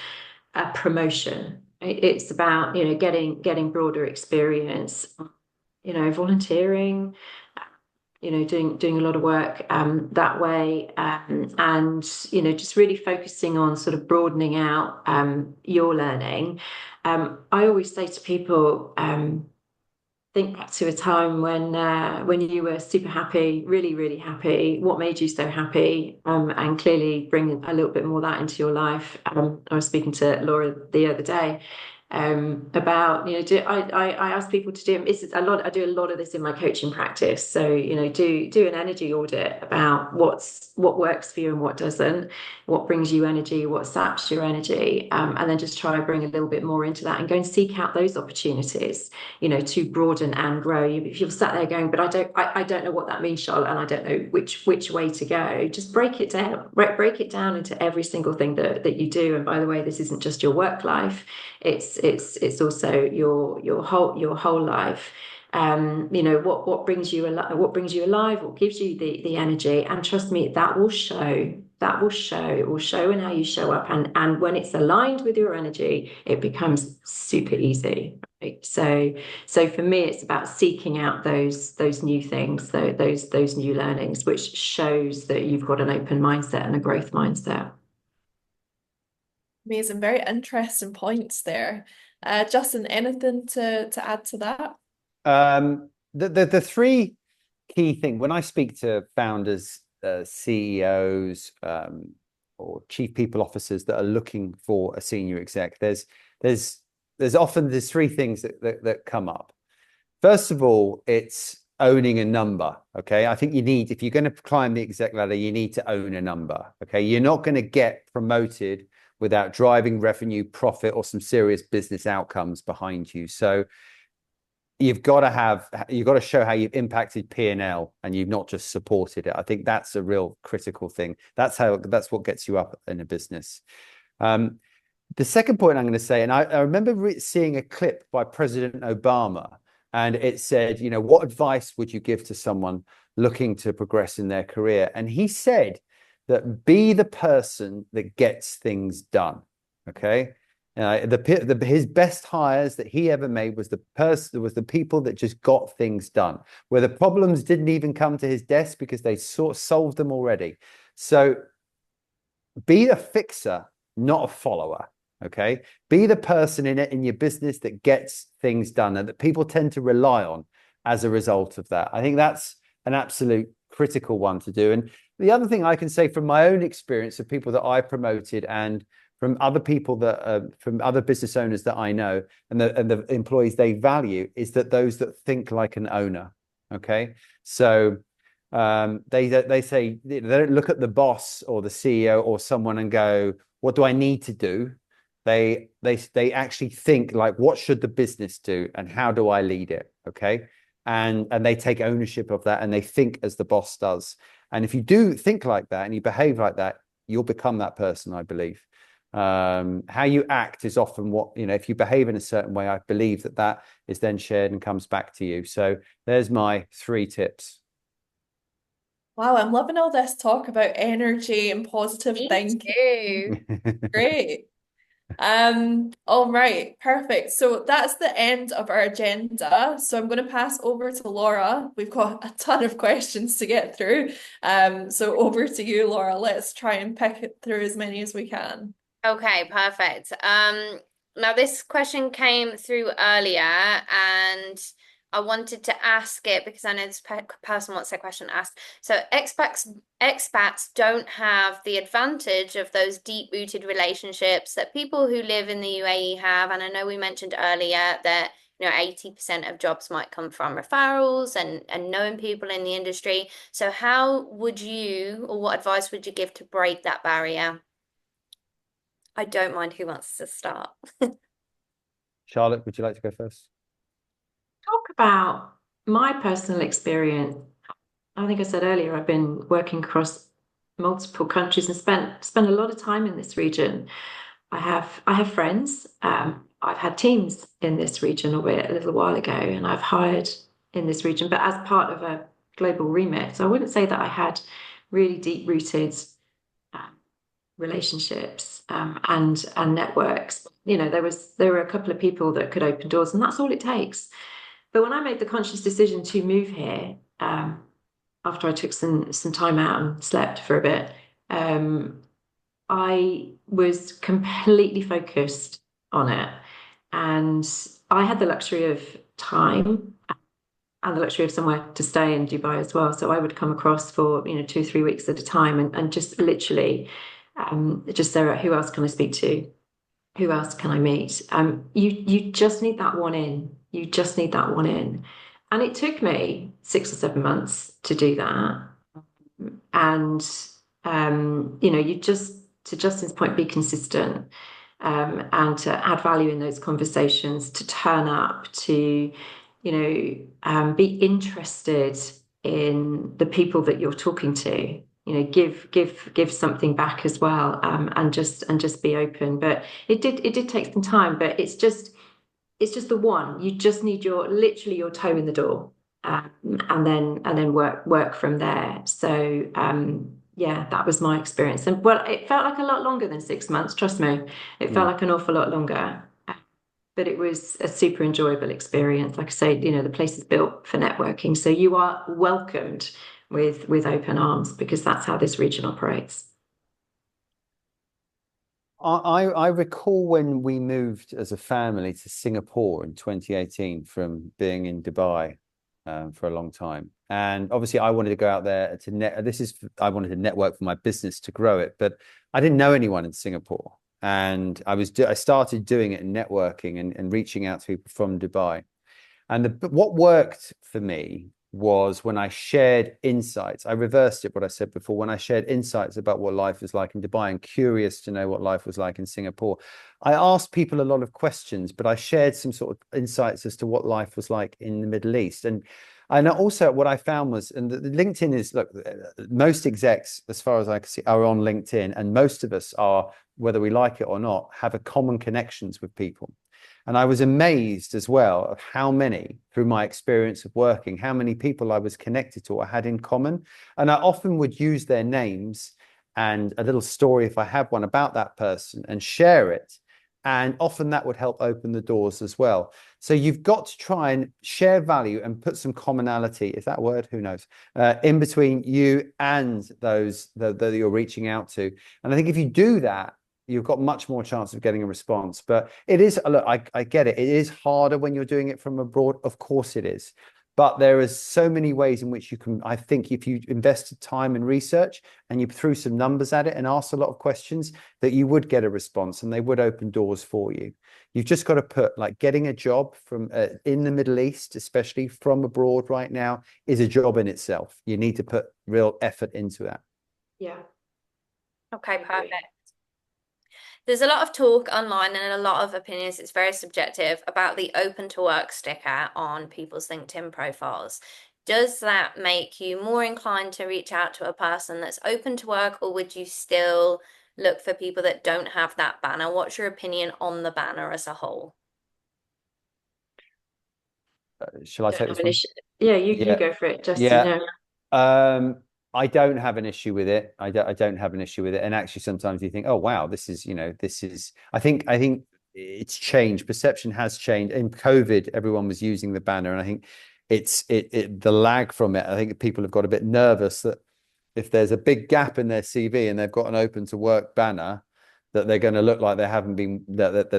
Speaker 3: a promotion. It's about, getting broader experience, volunteering, doing a lot of work that way, and just really focusing on sort of broadening out your learning. I always say to people, think back to a time when you were super happy, really, really happy. What made you so happy? And clearly bring a little bit more of that into your life. I was speaking to Laura the other day about, I ask people to do, it's a lot, I do a lot of this in my coaching practice. So, do an energy audit about what works for you and what doesn't, what brings you energy, what saps your energy, and then just try and bring a little bit more into that and go and seek out those opportunities, to broaden and grow. If you're sat there going, but I don't know what that means, Charlotte, and I don't know which way to go, just break it down, break it down into every single thing that you do. And by the way, this isn't just your work life, it's also your whole life. What brings you alive, what gives you the energy, and trust me, that will show. It will show in how you show up, and when it's aligned with your energy, it becomes super easy, right? So for me, it's about seeking out those new things, those new learnings, which shows that you've got an open mindset and a growth mindset.
Speaker 1: Amazing, very interesting points there. Justin, anything to add to that?
Speaker 2: The three key things when I speak to founders, CEOs, or chief people officers that are looking for a senior exec, there's often three things that come up. First of all, it's owning a number. Okay, I think if you're going to climb the exec ladder, you need to own a number. Okay, you're not going to get promoted without driving revenue, profit, or some serious business outcomes behind you. So you've got to show how you've impacted P&L and you've not just supported it. I think that's a real critical thing. That's what gets you up in a business. The second point I'm going to say, and I remember seeing a clip by President Obama, and it said, what advice would you give to someone looking to progress in their career? And he said that be the person that gets things done. Okay. His best hires that he ever made was the people that just got things done, where the problems didn't even come to his desk because they sort of solved them already. So be a fixer, not a follower. Okay, be the person in your business that gets things done and that people tend to rely on as a result of that. I think that's an absolute critical one to do. And the other thing I can say from my own experience of people that I promoted and from other people from other business owners that I know and the employees they value is that those that think like an owner. Okay, so they say they don't look at the boss or the CEO or someone and go, what do I need to do? They actually think like, what should the business do and how do I lead it? Okay, and they take ownership of that and they think as the boss does. And if you do think like that and you behave like that, you'll become that person, I believe. How you act is often what, if you behave in a certain way, I believe that is then shared and comes back to you. So there's my 3 tips.
Speaker 1: Wow, I'm loving all this talk about energy and positive
Speaker 4: Me
Speaker 1: thinking.
Speaker 4: too.
Speaker 1: Great. All right, perfect. So that's the end of our agenda. So I'm going to pass over to Laura. We've got a ton of questions to get through. So over to you, Laura. Let's try and pick it through as many as we can.
Speaker 4: Okay, perfect. Now this question came through earlier, and I wanted to ask it because I know this person wants their question asked. So expats don't have the advantage of those deep-rooted relationships that people who live in the UAE have. And I know we mentioned earlier that 80% of jobs might come from referrals and knowing people in the industry. So how would you, or what advice would you give to break that barrier? I don't mind who wants to start.
Speaker 2: Charlotte, would you like to go first?
Speaker 3: Talk about my personal experience. I think I said earlier, I've been working across multiple countries and spent a lot of time in this region. I have friends. I've had teams in this region a little while ago, and I've hired in this region, but as part of a global remit. So I wouldn't say that I had really deep-rooted relationships and networks. You know, there were a couple of people that could open doors, and that's all it takes. But when I made the conscious decision to move here, after I took some time out and slept for a bit, I was completely focused on it, and I had the luxury of time and the luxury of somewhere to stay in Dubai as well. So I would come across for 2-3 weeks at a time, and just literally, just Sarah, who else can I speak to? Who else can I meet? You just need that one in. You just need that one in. And it took me 6 or 7 months to do that. And you just, to Justin's point, be consistent, and to add value in those conversations, to turn up, to be interested in the people that you're talking to. Give something back as well, and just be open. But it did take some time, but it's just the one. You just need literally your toe in the door, and then work from there. So yeah, that was my experience. And well, it felt like a lot longer than 6 months, trust me. It felt like an awful lot longer. But it was a super enjoyable experience. Like I say, the place is built for networking. So you are welcomed with open arms, because that's how this region operates.
Speaker 2: I recall when we moved as a family to Singapore in 2018 from being in Dubai for a long time. And obviously I wanted to go out there to I wanted to network for my business to grow it, but I didn't know anyone in Singapore. And I started doing it in networking and reaching out to people from Dubai. And what worked for me was when I shared insights. I reversed it, what I said before. When I shared insights about what life was like in Dubai and curious to know what life was like in Singapore, I asked people a lot of questions, but I shared some sort of insights as to what life was like in the Middle East. And also what I found was, and the LinkedIn is, look, most execs, as far as I can see, are on LinkedIn, and most of us are, whether we like it or not, have a common connections with people. And I was amazed as well of how many, through my experience of working, how many people I was connected to or had in common. And I often would use their names and a little story, if I have one, about that person and share it. And often that would help open the doors as well. So you've got to try and share value and put some commonality, is that a word? Who knows? In between you and those that you're reaching out to. And I think if you do that, you've got much more chance of getting a response. But it is, look, I get it. It is harder when you're doing it from abroad. Of course it is. But there is so many ways in which you can, I think if you invested time and research and you threw some numbers at it and asked a lot of questions, that you would get a response and they would open doors for you. You've just got to put, like, getting a job from in the Middle East, especially from abroad right now, is a job in itself. You need to put real effort into that.
Speaker 3: Yeah.
Speaker 4: Okay, perfect. There's a lot of talk online and a lot of opinions, it's very subjective, about the open to work sticker on people's LinkedIn profiles. Does that make you more inclined to reach out to a person that's open to work, or would you still look for people that don't have that banner? What's your opinion on the banner as a whole?
Speaker 2: Shall I take this one?
Speaker 3: Yeah, you go for it, Justin.
Speaker 2: Yeah. I don't have an issue with it. I don't have an issue with it. And actually, sometimes you think, oh wow, this is. I think it's changed. Perception has changed. In COVID, everyone was using the banner, and I think the lag from it. I think people have got a bit nervous that if there's a big gap in their CV and they've got an open to work banner, that they're going to look like they haven't been that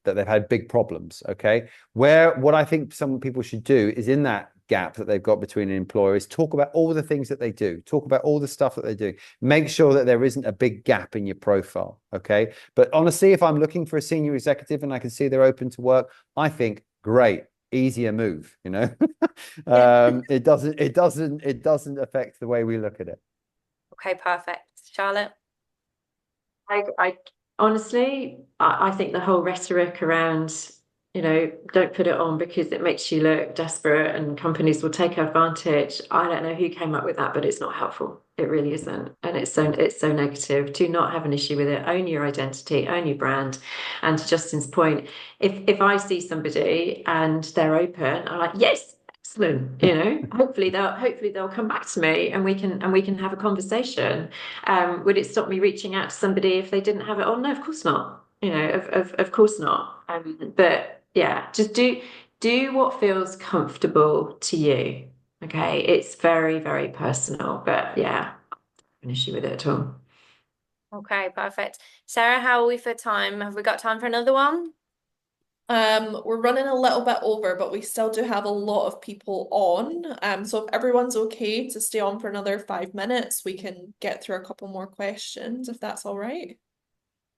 Speaker 2: they've had big problems. Okay, what I think some people should do is, in that gap that they've got between an employer, is talk about all the things that they do, talk about all the stuff that they do, make sure that there isn't a big gap in your profile. Okay, but honestly, if I'm looking for a senior executive and I can see they're open to work, I think great, easier move. It doesn't affect the way we look at it.
Speaker 4: Okay, perfect. Charlotte?
Speaker 3: I honestly, I think the whole rhetoric around, don't put it on because it makes you look desperate and companies will take advantage. I don't know who came up with that, but it's not helpful. It really isn't. And it's so negative. Do not have an issue with it. Own your identity, own your brand. And to Justin's point, if I see somebody and they're open, I'm like, yes, excellent. Hopefully they'll come back to me and we can have a conversation. Would it stop me reaching out to somebody if they didn't have it? Oh no, of course not. Of course not. But yeah, just do what feels comfortable to you. Okay, it's very, very personal, but yeah, an issue with it at all.
Speaker 4: Okay, perfect. Sarah, how are we for time? Have we got time for another one?
Speaker 1: We're running a little bit over, but we still do have a lot of people on. So if everyone's okay to stay on for another 5 minutes, we can get through a couple more questions, if that's all right.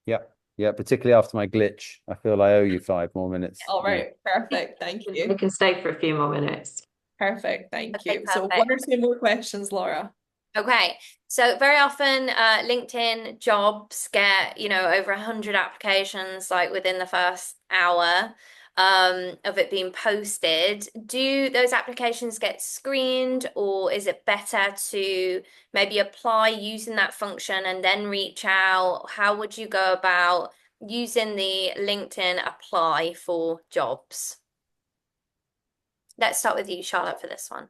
Speaker 2: Yep. Yeah, particularly after my glitch. I feel I owe you 5 more minutes.
Speaker 1: All
Speaker 2: Yeah.
Speaker 1: right, perfect. Thank
Speaker 3: We
Speaker 1: you.
Speaker 3: can stay for a few more minutes.
Speaker 1: Perfect, thank
Speaker 4: Okay,
Speaker 1: you. So
Speaker 4: perfect.
Speaker 1: one or two more questions, Laura.
Speaker 4: Okay, so very often LinkedIn jobs get, over 100 applications like within the first hour of it being posted. Do those applications get screened, or is it better to maybe apply using that function and then reach out? How would you go about using the LinkedIn apply for jobs? Let's start with you, Charlotte, for this one.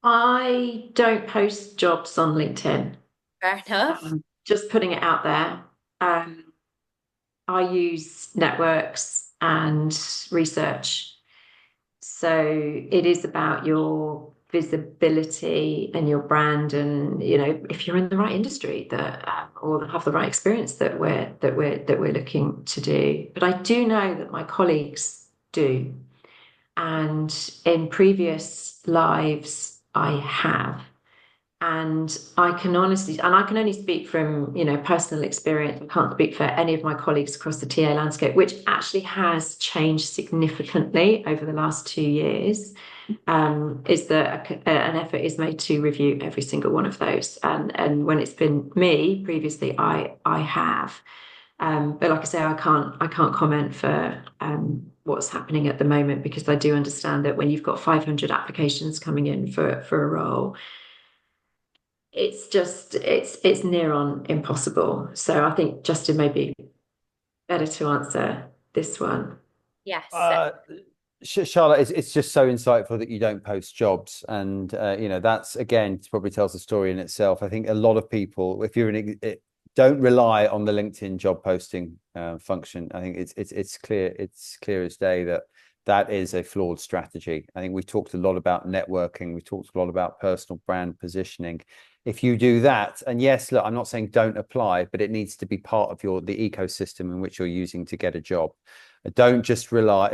Speaker 3: I don't post jobs on LinkedIn.
Speaker 4: Fair enough.
Speaker 3: Just putting it out there. I use networks and research. So it is about your visibility and your brand, and if you're in the right industry that or have the right experience that we're looking to do. But I do know that my colleagues do, and in previous lives I have. And I can only speak from, personal experience. I can't speak for any of my colleagues across the TA landscape, which actually has changed significantly over the last 2 years. Is that an effort is made to review every single one of those. And when it's been me previously, I have. But like I say, I can't comment for what's happening at the moment, because I do understand that when you've got 500 applications coming in for a role, it's near on impossible. So I think Justin may be better to answer this one.
Speaker 4: Yes.
Speaker 2: Charlotte, it's just so insightful that you don't post jobs, and that's again probably tells the story in itself. I think a lot of people, if you're don't rely on the LinkedIn job posting function. I think it's clear as day that is a flawed strategy. I think we talked a lot about networking. We talked a lot about personal brand positioning. If you do that, and yes, look, I'm not saying don't apply, but it needs to be part of the ecosystem in which you're using to get a job. Don't just rely.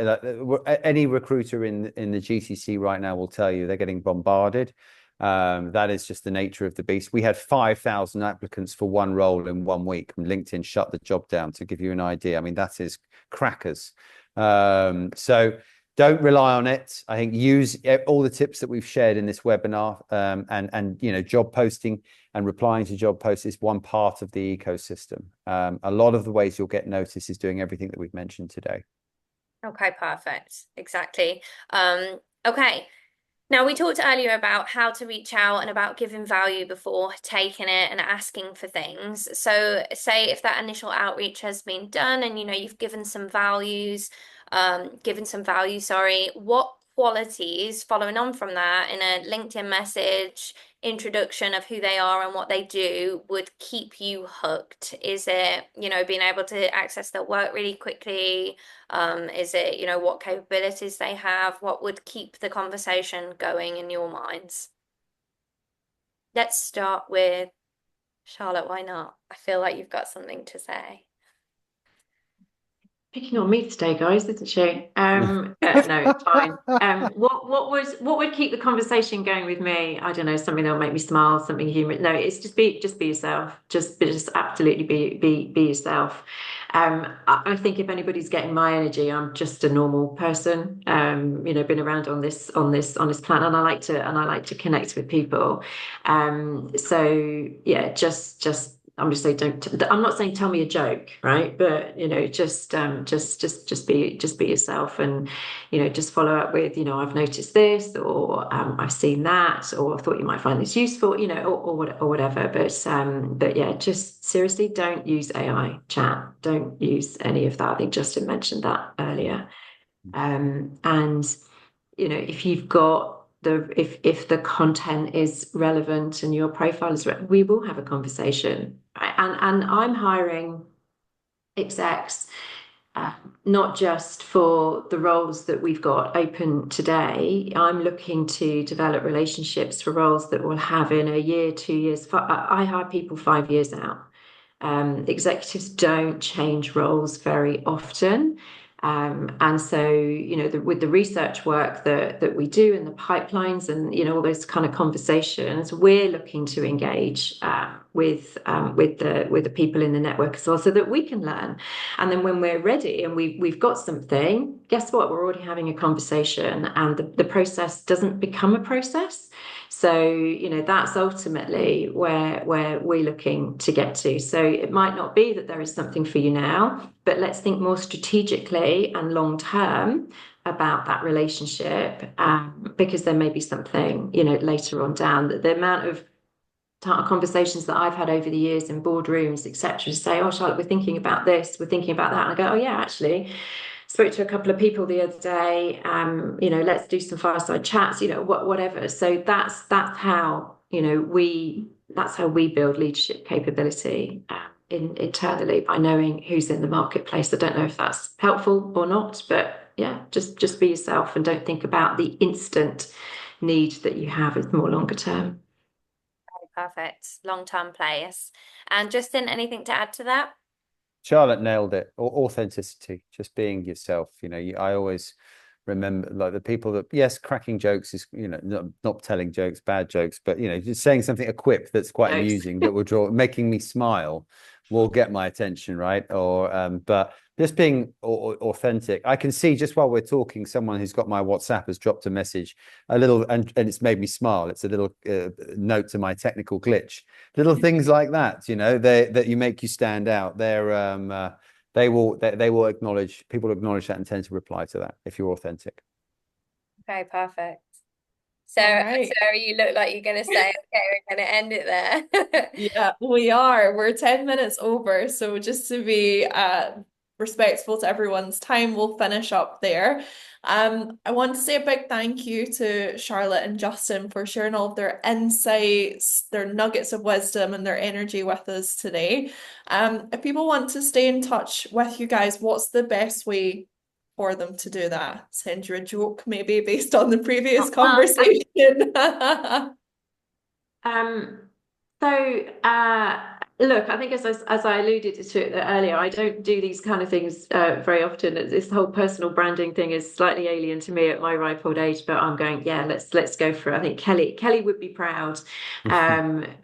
Speaker 2: Any recruiter in the GCC right now will tell you they're getting bombarded. That is just the nature of the beast. We had 5,000 applicants for one role in 1 week, and LinkedIn shut the job down, to give you an idea. I mean, that is crackers. So don't rely on it. I think use all the tips that we've shared in this webinar, and job posting and replying to job posts is one part of the ecosystem. A lot of the ways you'll get noticed is doing everything that we've mentioned today.
Speaker 4: Okay, perfect. Exactly. Okay. Now, we talked earlier about how to reach out and about giving value before taking it and asking for things. So, say if that initial outreach has been done and you've given some value, sorry, what qualities following on from that in a LinkedIn message, introduction of who they are and what they do would keep you hooked? Is it, being able to access their work really quickly? Is it, what capabilities they have? What would keep the conversation going in your minds? Let's start with Charlotte. Why not? I feel like you've got something to say.
Speaker 3: Picking on me today, guys, isn't she? No, it's fine. What would keep the conversation going with me? I don't know, something that'll make me smile, something humorous. No, it's just be yourself. Just absolutely be yourself. I think if anybody's getting my energy, I'm just a normal person. Been around on this planet, and I like to connect with people. So yeah, just I'm just saying I'm not saying tell me a joke, right? But just be yourself, and just follow up with I've noticed this, or I've seen that, or I thought you might find this useful, or whatever. But yeah, just seriously, don't use AI chat. Don't use any of that. I think Justin mentioned that earlier. And you know, if you've got if the content is relevant and your profile is we will have a conversation. And I'm hiring execs, not just for the roles that we've got open today. I'm looking to develop relationships for roles that will have in a year, 2 years. I hire people 5 years out. Executives don't change roles very often. And so, you know, with the research work that we do and the pipelines and, you know, all those kind of conversations, we're looking to engage with the people in the network as well, so that we can learn. And then when we're ready and we've got something, guess what? We're already having a conversation, and the process doesn't become a process. So, you know, that's ultimately where we're looking to get to. So it might not be that there is something for you now, but let's think more strategically and long term about that relationship, because there may be something, you know, later on down. The amount of conversations that I've had over the years in boardrooms, etc., say, "Oh, Charlotte, we're thinking about this, we're thinking about that," and I go, "Oh yeah, actually." Spoke to a couple of people the other day, you know, let's do some fireside chats, you know, whatever. So that's how, you know, that's how we build leadership capability internally, by knowing who's in the marketplace. I don't know if that's helpful or not, but yeah, just be yourself and don't think about the instant need that you have. It's more longer term.
Speaker 4: Perfect. Long-term place. And Justin, anything to add to that?
Speaker 2: Charlotte nailed it. Authenticity, just being yourself. You know, I always remember, like, the people that, yes, cracking jokes is, you know, not telling jokes, bad jokes, but, you know, just saying something, a quip that's quite
Speaker 3: Jokes.
Speaker 2: amusing, that will making me smile, will get my attention, right? Or but just being authentic. I can see, just while we're talking, someone who's got my WhatsApp has dropped a message, a little, and it's made me smile. It's a little note to my technical glitch. Little things like that, you know, that you make you stand out. They will acknowledge, people acknowledge that and tend to reply to that if you're authentic.
Speaker 4: Okay, perfect.
Speaker 1: All
Speaker 4: Sarah,
Speaker 1: right.
Speaker 4: you look like you're going to say, okay, we're going to end it there.
Speaker 1: Yeah, we are. We're 10 minutes over. So just to be respectful to everyone's time, we'll finish up there. I want to say a big thank you to Charlotte and Justin for sharing all of their insights, their nuggets of wisdom, and their energy with us today. If people want to stay in touch with you guys, what's the best way for them to do that? Send you a joke, maybe based on the previous
Speaker 3: Well,
Speaker 1: conversation.
Speaker 3: Um, look, I think as I alluded to it earlier, I don't do these kind of things very often. This whole personal branding thing is slightly alien to me at my ripe old age, but I'm going, yeah, let's go for it. I think Kelly would be proud. But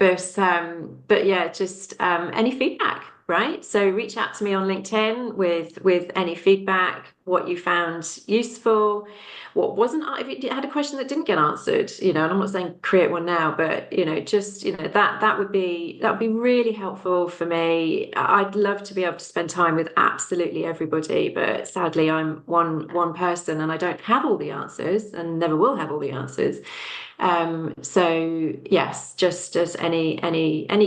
Speaker 3: yeah, just any feedback, right? So reach out to me on LinkedIn with any feedback, what you found useful, what wasn't. If you had a question that didn't get answered, you know, and I'm not saying create one now, but, you know, just, you know, that would be really helpful for me. I'd love to be able to spend time with absolutely everybody, but sadly I'm one person and I don't have all the answers and never will have all the answers. So yes, just as any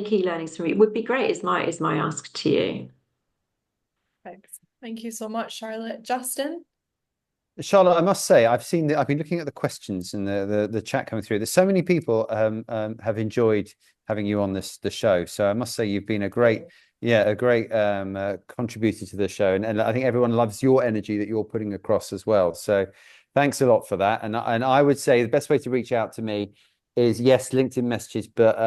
Speaker 3: key learnings from me would be great, is my ask to you.
Speaker 1: Thanks. Thank you so much, Charlotte. Justin?
Speaker 2: Charlotte, I must say, I've been looking at the questions and the chat coming through. There's so many people have enjoyed having you on the show. So I must say you've been a great contributor to the show, and I think everyone loves your energy that you're putting across as well. So thanks a lot for that. And I would say the best way to reach out to me is, yes, LinkedIn messages, but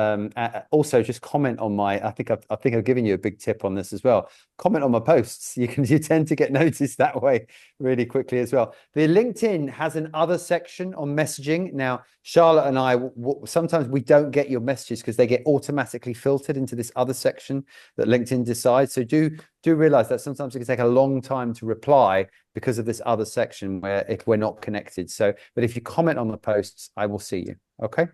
Speaker 2: also just comment on my. I think I've given you a big tip on this as well. Comment on my posts. You tend to get noticed that way really quickly as well. The LinkedIn has an other section on messaging. Now, Charlotte and I, sometimes we don't get your messages because they get automatically filtered into this other section that LinkedIn decides. So do realize that sometimes it can take a long time to reply because of this other section where if we're not connected. So, but if you comment on the posts, I will see you. Okay.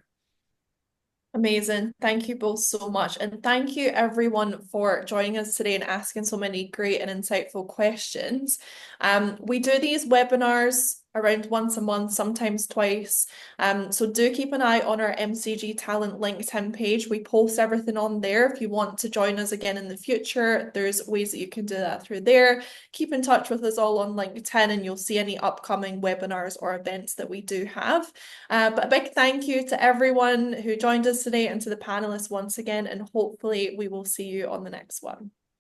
Speaker 1: Amazing. Thank you both so much. And thank you everyone for joining us today and asking so many great and insightful questions. We do these webinars around once a month, sometimes twice. So do keep an eye on our MCG Talent LinkedIn page. We post everything on there. If you want to join us again in the future, there's ways that you can do that through there. Keep in touch with us all on LinkedIn and you'll see any upcoming webinars or events that we do have. But a big thank you to everyone who joined us today and to the panelists once again, and hopefully we will see you on the next one.